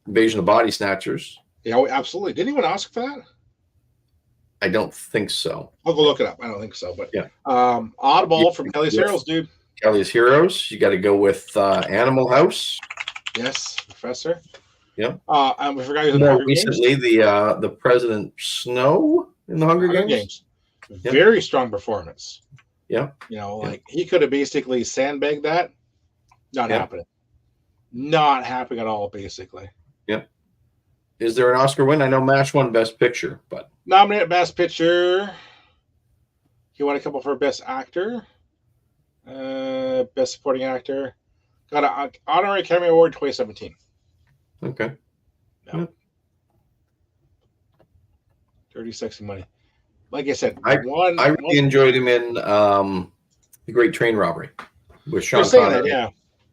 Invasion of Body Snatchers. Yeah, absolutely. Didn't he win an Oscar for that? I don't think so. I'll go look it up. I don't think so. But yeah. Audible from Kelly's Heroes, dude. Kelly's Heroes. You got to go with Animal House. Yes, Professor. Yep. We forgot he was in more recently the President Snow in the Hunger Games. Yep. Very strong performance. Yeah. Like he could have basically sandbagged that. Not happening. Not happening at all, basically. Yep. Is there an Oscar win? I know MASH won Best Picture, but nominated Best Picture. He won a couple for Best Actor, Best Supporting Actor. Got an Honorary Academy Award 2017. Okay. Yeah. Dirty Sexy Money. Like I said, I really enjoyed him in The Great Train Robbery with Sean Connery. Yeah.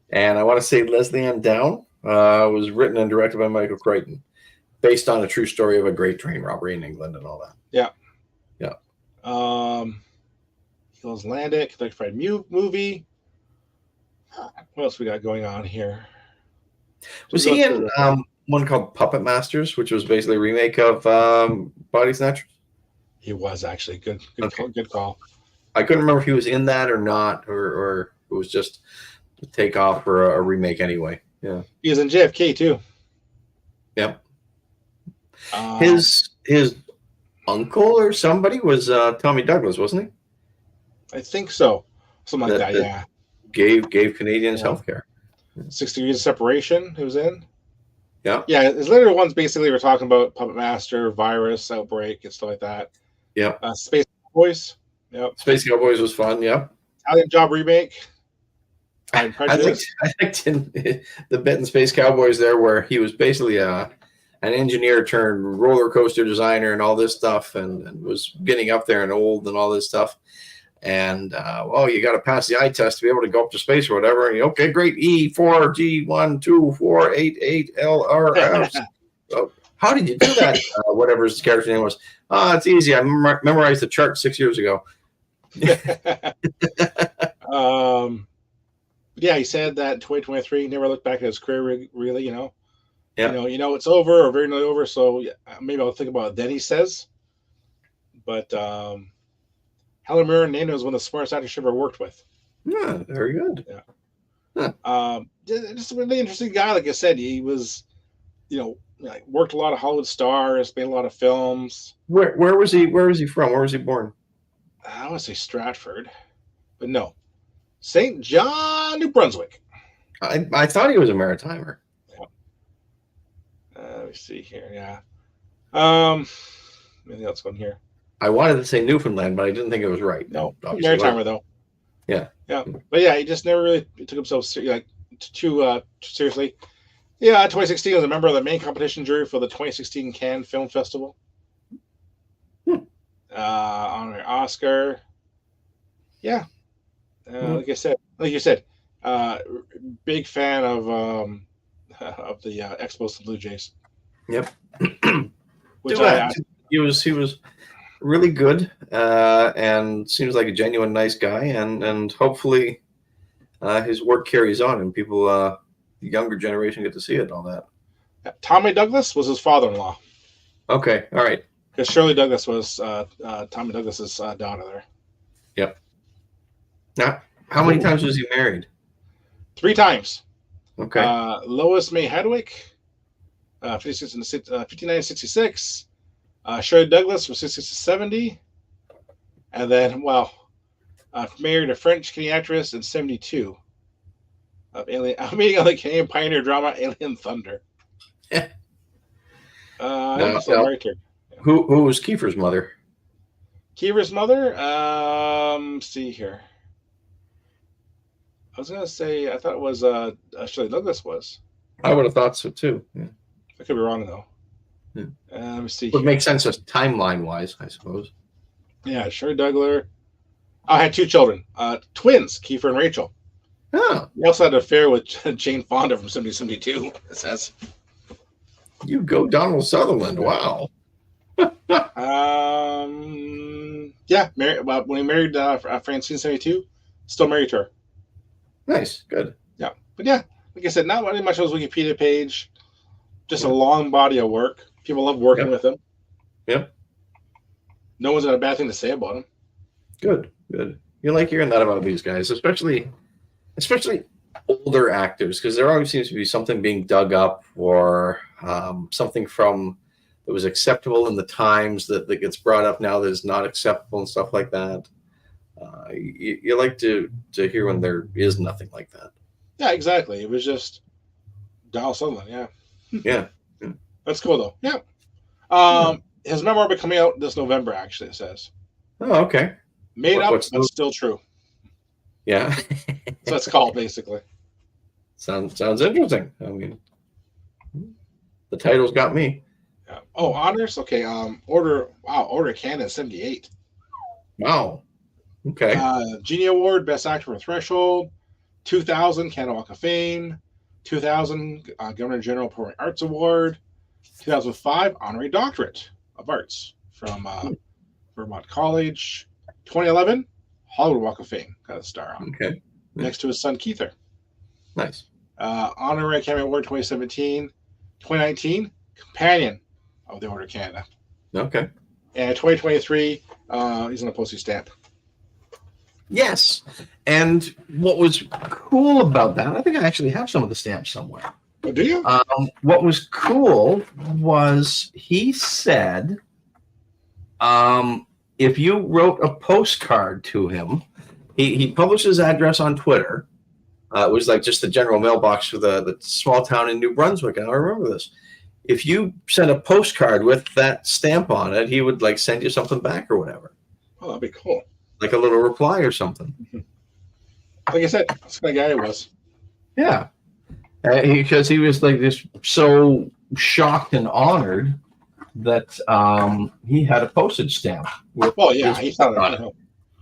And I want to say Leslie Ann Down was written and directed by Michael Crichton, based on a true story of a great train robbery in England and all that. Yeah. Yeah. Hills Landic, the Fried movie. What else we got going on here? Was he in one called Puppet Masters, which was basically a remake of Body Snatchers? He was actually good call. I couldn't remember if he was in that or not, or it was just a takeoff or a remake anyway. Yeah, he was in JFK too. Yep. His uncle or somebody was Tommy Douglas, wasn't he? I think so. Something like that. Yeah. Gave Canadians health care. 6 Degrees of Separation. He was in. Yeah. Yeah. His later ones basically were talking about Puppet Master, Virus, Outbreak, and stuff like that. Yeah. Space Cowboys. Yep. Space Cowboys was fun. Yeah. Italian Job remake. I liked in the bit in Space Cowboys there where he was basically an engineer turned roller coaster designer and all this stuff, and was getting up there and old and all this stuff. And you got to pass the eye test to be able to go up to space or whatever. And okay, great. E4G124888LRS. So how did you do that? Whatever his character name was. It's easy. I memorized the chart 6 years ago. Yeah, he said that in 2023 he never looked back at his career really. Yeah. It's over or very nearly over. So maybe I'll think about it then. He says, but Helen Mirren named him as one of the smartest actors she ever worked with. Yeah, very good. Yeah. Huh. Just a really interesting guy. Like I said, he was, worked a lot of Hollywood stars, made a lot of films. Where was he? Where was he from? Where was he born? I want to say Stratford, but no, St. John, New Brunswick. I thought he was a Maritimer. Let me see here. Yeah. Anything else going here? I wanted to say Newfoundland, but I didn't think it was right. No, Obviously Maritimer though. Yeah. Yeah, but yeah, he just never really took himself too seriously. Yeah, 2016 he was a member of the main competition jury for the 2016 Cannes Film Festival. Honorary Oscar. Yeah. Like you said, big fan of the Expos and Blue Jays. Yep. Which he was really good, and seems like a genuine nice guy, and hopefully his work carries on and people, the younger generation, get to see it and all that. Tommy Douglas was his father-in-law. Okay, all right. Because Shirley Douglas was Tommy Douglas's daughter there. Yep. Now, how many times was he married? 3 times. Okay. Lois May Hedwick, 59-66. Shirley Douglas from 60 to 70. And then, married a French Canadian actress in 72. Meeting on the Canadian pioneer drama Alien Thunder. Married to her. Who was Kiefer's mother? Kiefer's mother? See here. I was gonna say I thought it was Shirley Douglas was. I would have thought so too. Yeah. I could be wrong though. Yeah. Let me see. Would make sense as timeline wise, I suppose. Yeah, Shirley Douglas. I had 2 children, twins, Kiefer and Rachel. Oh. He also had an affair with Jane Fonda from 1972. It says. You go, Donald Sutherland. Wow. Yeah, when he married Francine 72, still married to her. Nice, good. Yeah, but yeah, like I said, not really much on his Wikipedia page. Just a long body of work. People love working with him. Yep. No one's got a bad thing to say about him. Good. You like hearing that about these guys, especially older actors, because there always seems to be something being dug up or something from that was acceptable in the times that gets brought up now that is not acceptable and stuff like that. You like to hear when there is nothing like that. Yeah, exactly. It was just Donald Sutherland. Yeah. Yeah. That's cool though. Yeah. His memoir will be coming out this November. Actually, it says. Oh, okay. Made up, but still true. Yeah. So it's called basically. Sounds interesting. I mean, the title's got me. Yeah. Oh, honors. Okay. Order Canada 78. Wow. Okay. Genie Award, Best Actor for Threshold. 2000 Canada Walk of Fame. 2000 Governor General Performing Arts Award. 2005 Honorary Doctorate of Arts from Vermont College. 2011 Hollywood Walk of Fame, got a star on. Okay. Next to his son Keither. Nice. Honorary Academy Award 2017. 2019 Companion of the Order of Canada. Okay. And 2023 he's on a postage stamp. Yes. And what was cool about that, I think I actually have some of the stamps somewhere. Oh, do you? What was cool was he said if you wrote a postcard to him, he published his address on Twitter. It was like just the general mailbox for the small town in New Brunswick. And I remember this. If you sent a postcard with that stamp on it, he would like send you something back or whatever. Oh, that'd be cool. Like a little reply or something. Like I said, that's the kind of guy he was. Yeah. Because he was like this so shocked and honored that he had a postage stamp. He sounded on it.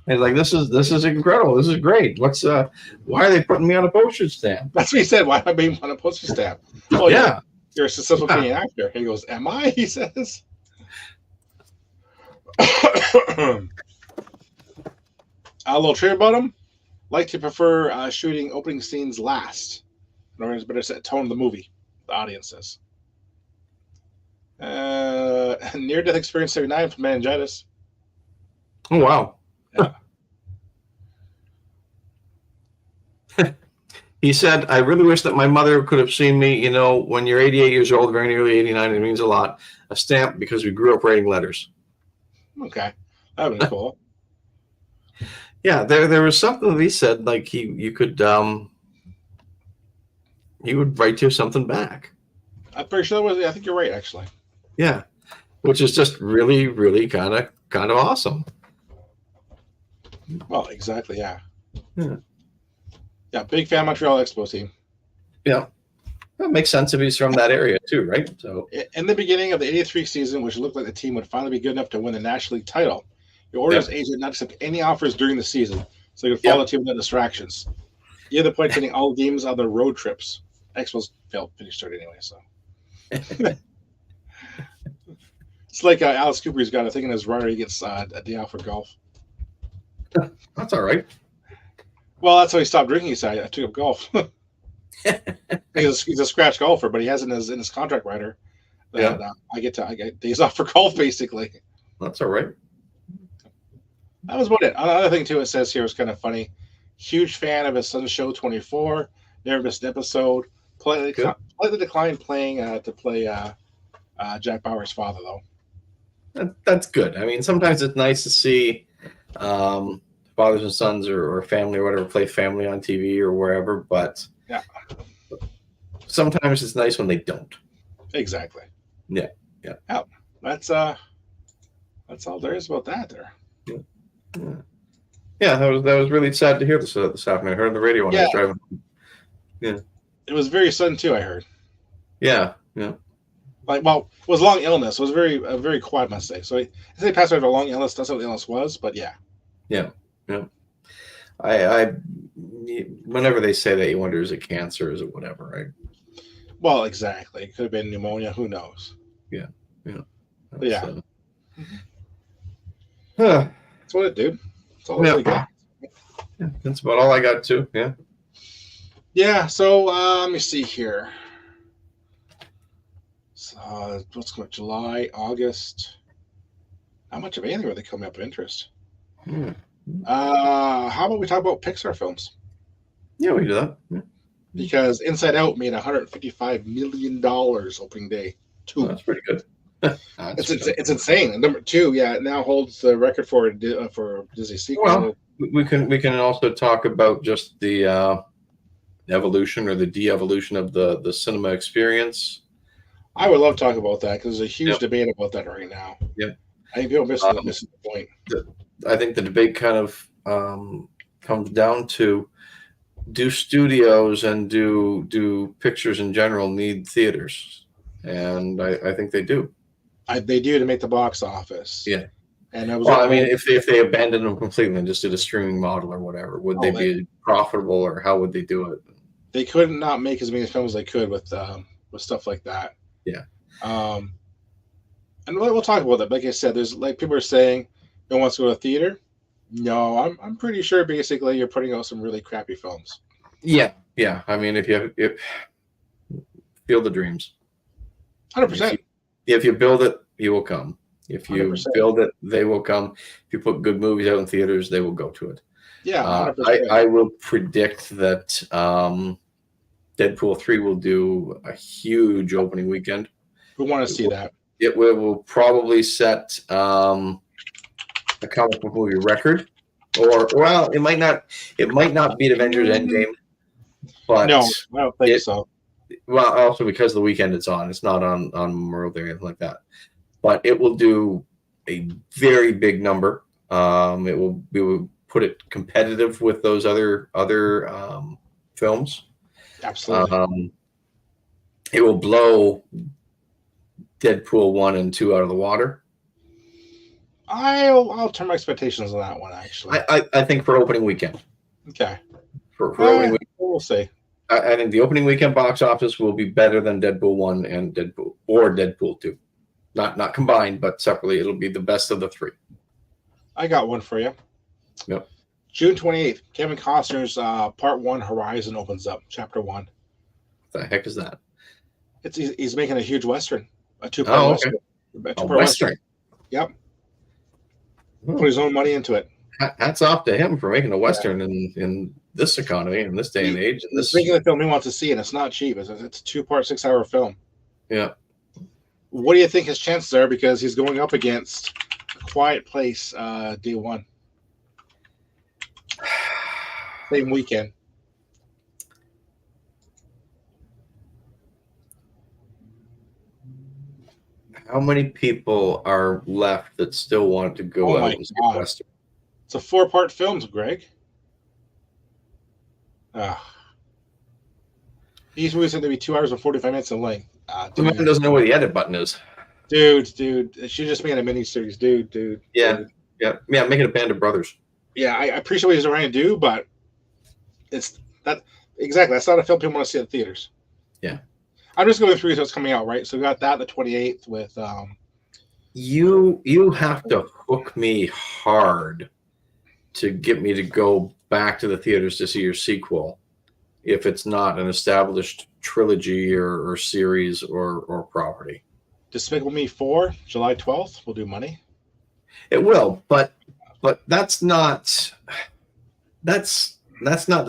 He's like, this is incredible. This is great. Why are they putting me on a postage stamp? That's what he said. Why am I being on a postage stamp? Oh yeah. You're a successful Canadian actor. He goes, am I? He says. A little trivia about him. Like to prefer shooting opening scenes last. In order to better set tone of the movie, the audience says. Near-death experience 79 from meningitis. Oh wow. Yeah. He said, "I really wish that my mother could have seen me. You know, when you're 88 years old, very nearly 89, it means a lot. A stamp because we grew up writing letters." Okay, that would be cool. Yeah, there was something that he said like he would write you something back. I'm pretty sure that was. I think you're right, actually. Yeah, which is just really, really kind of awesome. Well, exactly. Yeah. Yeah. Yeah. Big fan Montreal Expo team. Yeah, that makes sense if he's from that area too, right? So In the beginning of the '83 season, which looked like the team would finally be good enough to win the National League title, the Orioles agent not accept any offers during the season, so they could follow the team without distractions. He had the point attending all games on the road trips. Expos finished third anyway, so. It's like Alice Cooper's got a thing in his runner. He gets a day off for golf. that's all right. Well, that's how he stopped drinking. He said, "I took up golf." he's a scratch golfer, but he has in his contract writer that I get days off for golf, basically. That's all right. That was about it. Another thing too, it says here was kind of funny. Huge fan of his son's show 24. Never missed an episode. Politely declined playing to play Jack Bauer's father, though. That's good. I mean, sometimes it's nice to see fathers and sons or family or whatever play family on TV or wherever, but sometimes it's nice when they don't. Exactly. Yeah. That's all there is about that there. Yeah, that was really sad to hear this afternoon. I heard on the radio when I was driving. Yeah. It was very sudden too, I heard. Yeah. It was long illness. It was very quiet, I must say. So they passed away of a long illness. That's what the illness was, but yeah. Yeah. I whenever they say that, you wonder, is it cancer? Is it whatever, right? Well, exactly. It could have been pneumonia. Who knows? Yeah. That's what it, dude. That's all I got. Yeah, that's about all I got too. Yeah. Yeah. So let me see here. So what's going July, August? How much of anything are they coming up of interest? How about we talk about Pixar films? Yeah, we do that. Yeah. Because Inside Out made $155 million opening day. Oh, that's pretty good. It's insane. And number 2, it now holds the record for Disney sequel. Well, we can also talk about just the evolution or the de-evolution of the cinema experience. I would love to talk about that because there's a huge debate about that right now. Yeah, I think people missing the point. I think the debate kind of comes down to, do studios and do pictures in general need theaters? And I think they do. They do to make the box office. Yeah. And it was if they abandoned them completely and just did a streaming model or whatever, would they be profitable, or how would they do it? They could not make as many films as they could with stuff like that. Yeah. And we'll talk about that. Like I said, there's people are saying no one wants to go to theater. No, I'm pretty sure basically you're putting out some really crappy films. Yeah. I mean, if Field of Dreams. 100%. If you build it, you will come. If you 100%. build it, they will come. If you put good movies out in theaters, they will go to it. Yeah, I will predict that Deadpool 3 will do a huge opening weekend. We want to see that. It will probably set a comic book movie record, or it might not. It might not beat Avengers Endgame, but no, I don't think so. Well, also because of the weekend it's on. It's not on Memorial Day or anything like that. But it will do a very big number. We will put it competitive with those other films. Absolutely. It will blow Deadpool 1 and 2 out of the water. I'll turn my expectations on that one, actually. I think for opening weekend. Okay. For opening weekend. We'll see. I think the opening weekend box office will be better than Deadpool 1 and Deadpool 2. Not combined, but separately. It'll be the best of the 3. I got one for you. Yep. June 28th, Kevin Costner's Part 1 Horizon opens up, Chapter 1. What the heck is that? He's making a huge Western. A two-part Oh, western. okay. A A two-part western. western. Yep. Oh, Put his own money into it. hats off to him for making a western in this economy, in this day and age. And He's this, making the film he wants to see, and it's not cheap. It's a two-part, 6-hour film. yeah. What do you think his chances are? Because he's going up against A Quiet Place day one, same weekend. How many people are left that still want to go Oh out my and see God. a western? It's a 4-part film, Greg. These movies have to be 2 hours and 45 minutes in length. The man doesn't know where the edit button is. Dude, she just made a miniseries, dude. Yeah. Dude. Yeah, make it a Band of Brothers. Yeah, I appreciate what he's trying to do, but it's that exactly. That's not a film people want to see at theaters. Yeah. I'm just going through what's coming out, right? So we got that the 28th with You have to hook me hard to get me to go back to the theaters to see your sequel if it's not an established trilogy or series or property. Despicable Me 4, July 12th. We'll do money. It will, but that's not the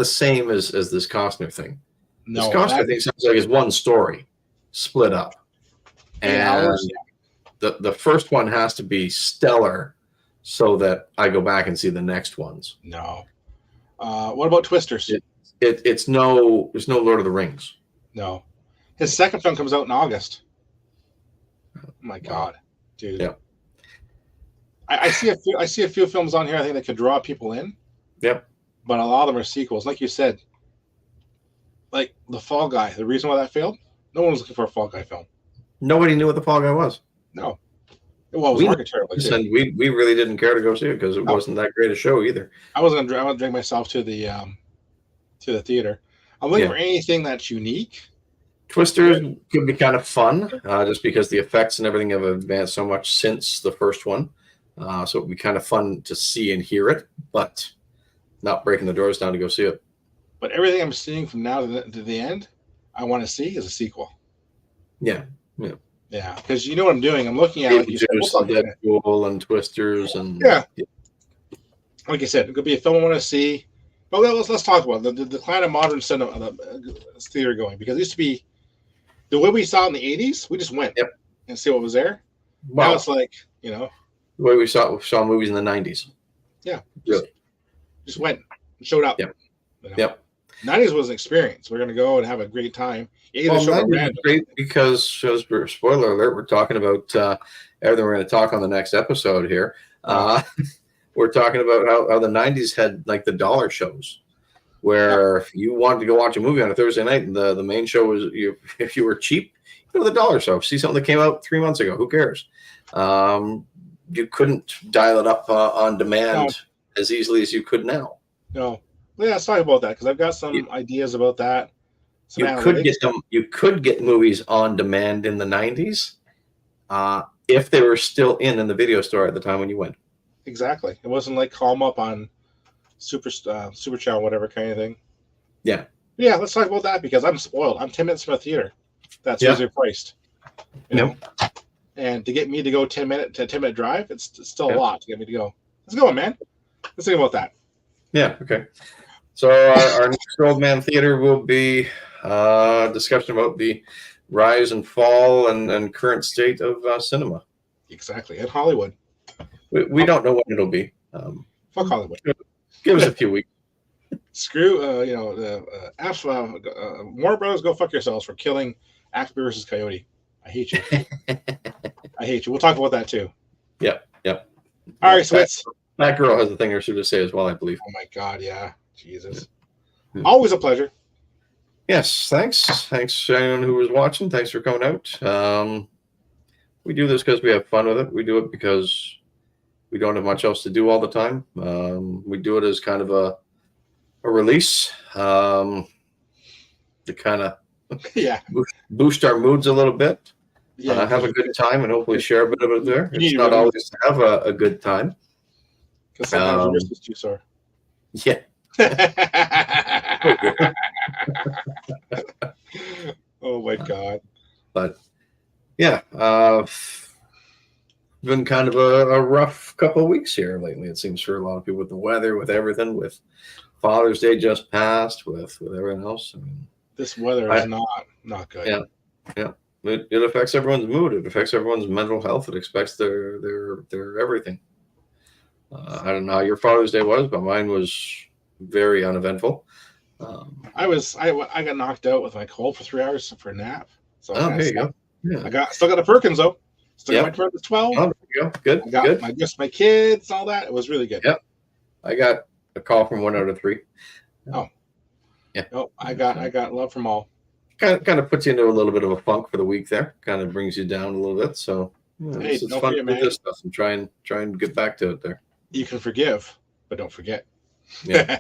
same as this Costner thing. No, this Costner thing sounds like it's one story split up, and the first one has to be stellar so that I go back and see the next ones. No. What about Twisters? There's no Lord of the Rings. No. His second film comes out in August. Oh my God, dude. Yeah. I see a few films on here I think that could draw people in. Yep. But a lot of them are sequels. Like you said, like The Fall Guy. The reason why that failed? No one was looking for a Fall Guy film. Nobody knew what the Fall Guy was. No. Well, it was marketed terribly too. And we really didn't care to go see it because it wasn't that great a show either. I wasn't gonna drag myself to the theater. I'm looking for anything that's unique. Twisters could be kind of fun, just because the effects and everything have advanced so much since the first one. So it'd be kind of fun to see and hear it, but not breaking the doors down to go see it. But everything I'm seeing from now to the end, I want to see is a sequel. Yeah. Yeah, because you know what I'm doing. I'm looking at like you said, Deadpool and Twisters and like I said, it could be a film I want to see. But let's talk about the decline of modern cinema, theater going, because it used to be the way we saw it in the 80s. We just went and see what was there. Well, now it's like the way we saw movies in the 90s. Yeah, just went and showed up. Yep. 90s was an experience. We're gonna go and have a great time. Great because, spoiler alert, we're talking about everything we're going to talk on the next episode here. We're talking about how the 90s had like the dollar shows where if you wanted to go watch a movie on a Thursday night and the main show was, if you were cheap, you go to the dollar show. See something that came out 3 months ago. Who cares? You couldn't dial it up on demand as easily as you could now. No. Yeah, let's talk about that because I've got some ideas about that. You could get movies on demand in the 90s if they were still in the video store at the time when you went. Exactly. It wasn't like call them up on Super Channel, whatever kind of thing. Yeah. Yeah, let's talk about that because I'm spoiled. I'm 10 minutes from a theater. That's reasonably priced. You know? And to get me to go 10-minute drive, it's still a lot to get me to go. Let's go, man. Let's think about that. Yeah, okay. So our next Old Man Theater will be discussion about the rise and fall and current state of cinema. Exactly. In Hollywood. We don't know when it'll be. Fuck Hollywood. Give us a few weeks. Screw, Warner Brothers, go fuck yourselves for killing Axe versus Coyote. I hate you. I hate you. We'll talk about that too. Yep. All right, so that girl has a thing or two to say as well, I believe. Oh my God, yeah. Jesus. Always a pleasure. Yes, thanks. Thanks to anyone who was watching. Thanks for coming out. We do this because we have fun with it. We do it because we don't have much else to do all the time. We do it as kind of a release to kind of boost our moods a little bit. Have a good time and hopefully share a bit of it there. It's not always to have a good time. Because sometimes the wrist is too sore. Yeah. Oh my God. But yeah, Been kind of a rough couple of weeks here lately. It seems for a lot of people with the weather, with everything, with Father's Day just passed, with everything else. I mean, This weather is not good. Yeah. It affects everyone's mood. It affects everyone's mental health. It affects their everything. I don't know how your Father's Day was, but mine was very uneventful. I got knocked out with my cold for 3 hours for a nap. So there you go. Yeah. Still got the Perkins though. Still got my Perkins 12. Oh, there you go. Good. I got good. my kids, all that. It was really good. Yep. I got a call from 1 out of 3. Oh. Yeah. Oh, I got love from all. Kind of puts you into a little bit of a funk for the week there. Kind of brings you down a little bit. So Hey, it's don't fun to forget, do this stuff and try and get back to it there. You can forgive, but don't forget. Yeah.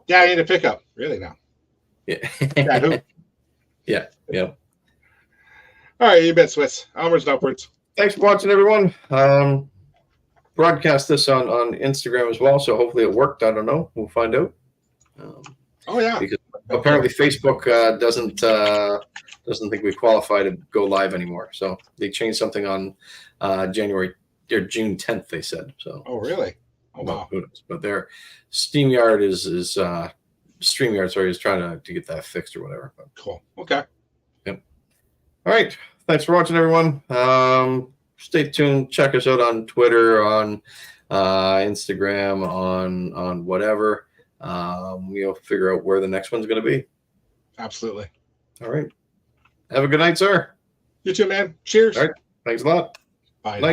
Yeah, I need a pickup. Really now. Yeah. Yeah, who? Yeah. All right, you bet, Swiss. Onwards and upwards. Thanks for watching, everyone. Broadcast this on Instagram as well, so hopefully it worked. I don't know. We'll find out. Oh yeah. Because apparently Facebook doesn't think we qualify to go live anymore. So they changed something on June 10th. They said so. Oh really? Oh wow. Who knows? But their StreamYard is StreamYard. Sorry, is trying to get that fixed or whatever. But, Cool. Okay. yep. All right. Thanks for watching, everyone. Stay tuned. Check us out on Twitter, on Instagram, on whatever. We'll figure out where the next one's going to be. Absolutely. All right. Have a good night, sir. You too, man. Cheers. All right. Thanks a lot. Bye. Night. Now.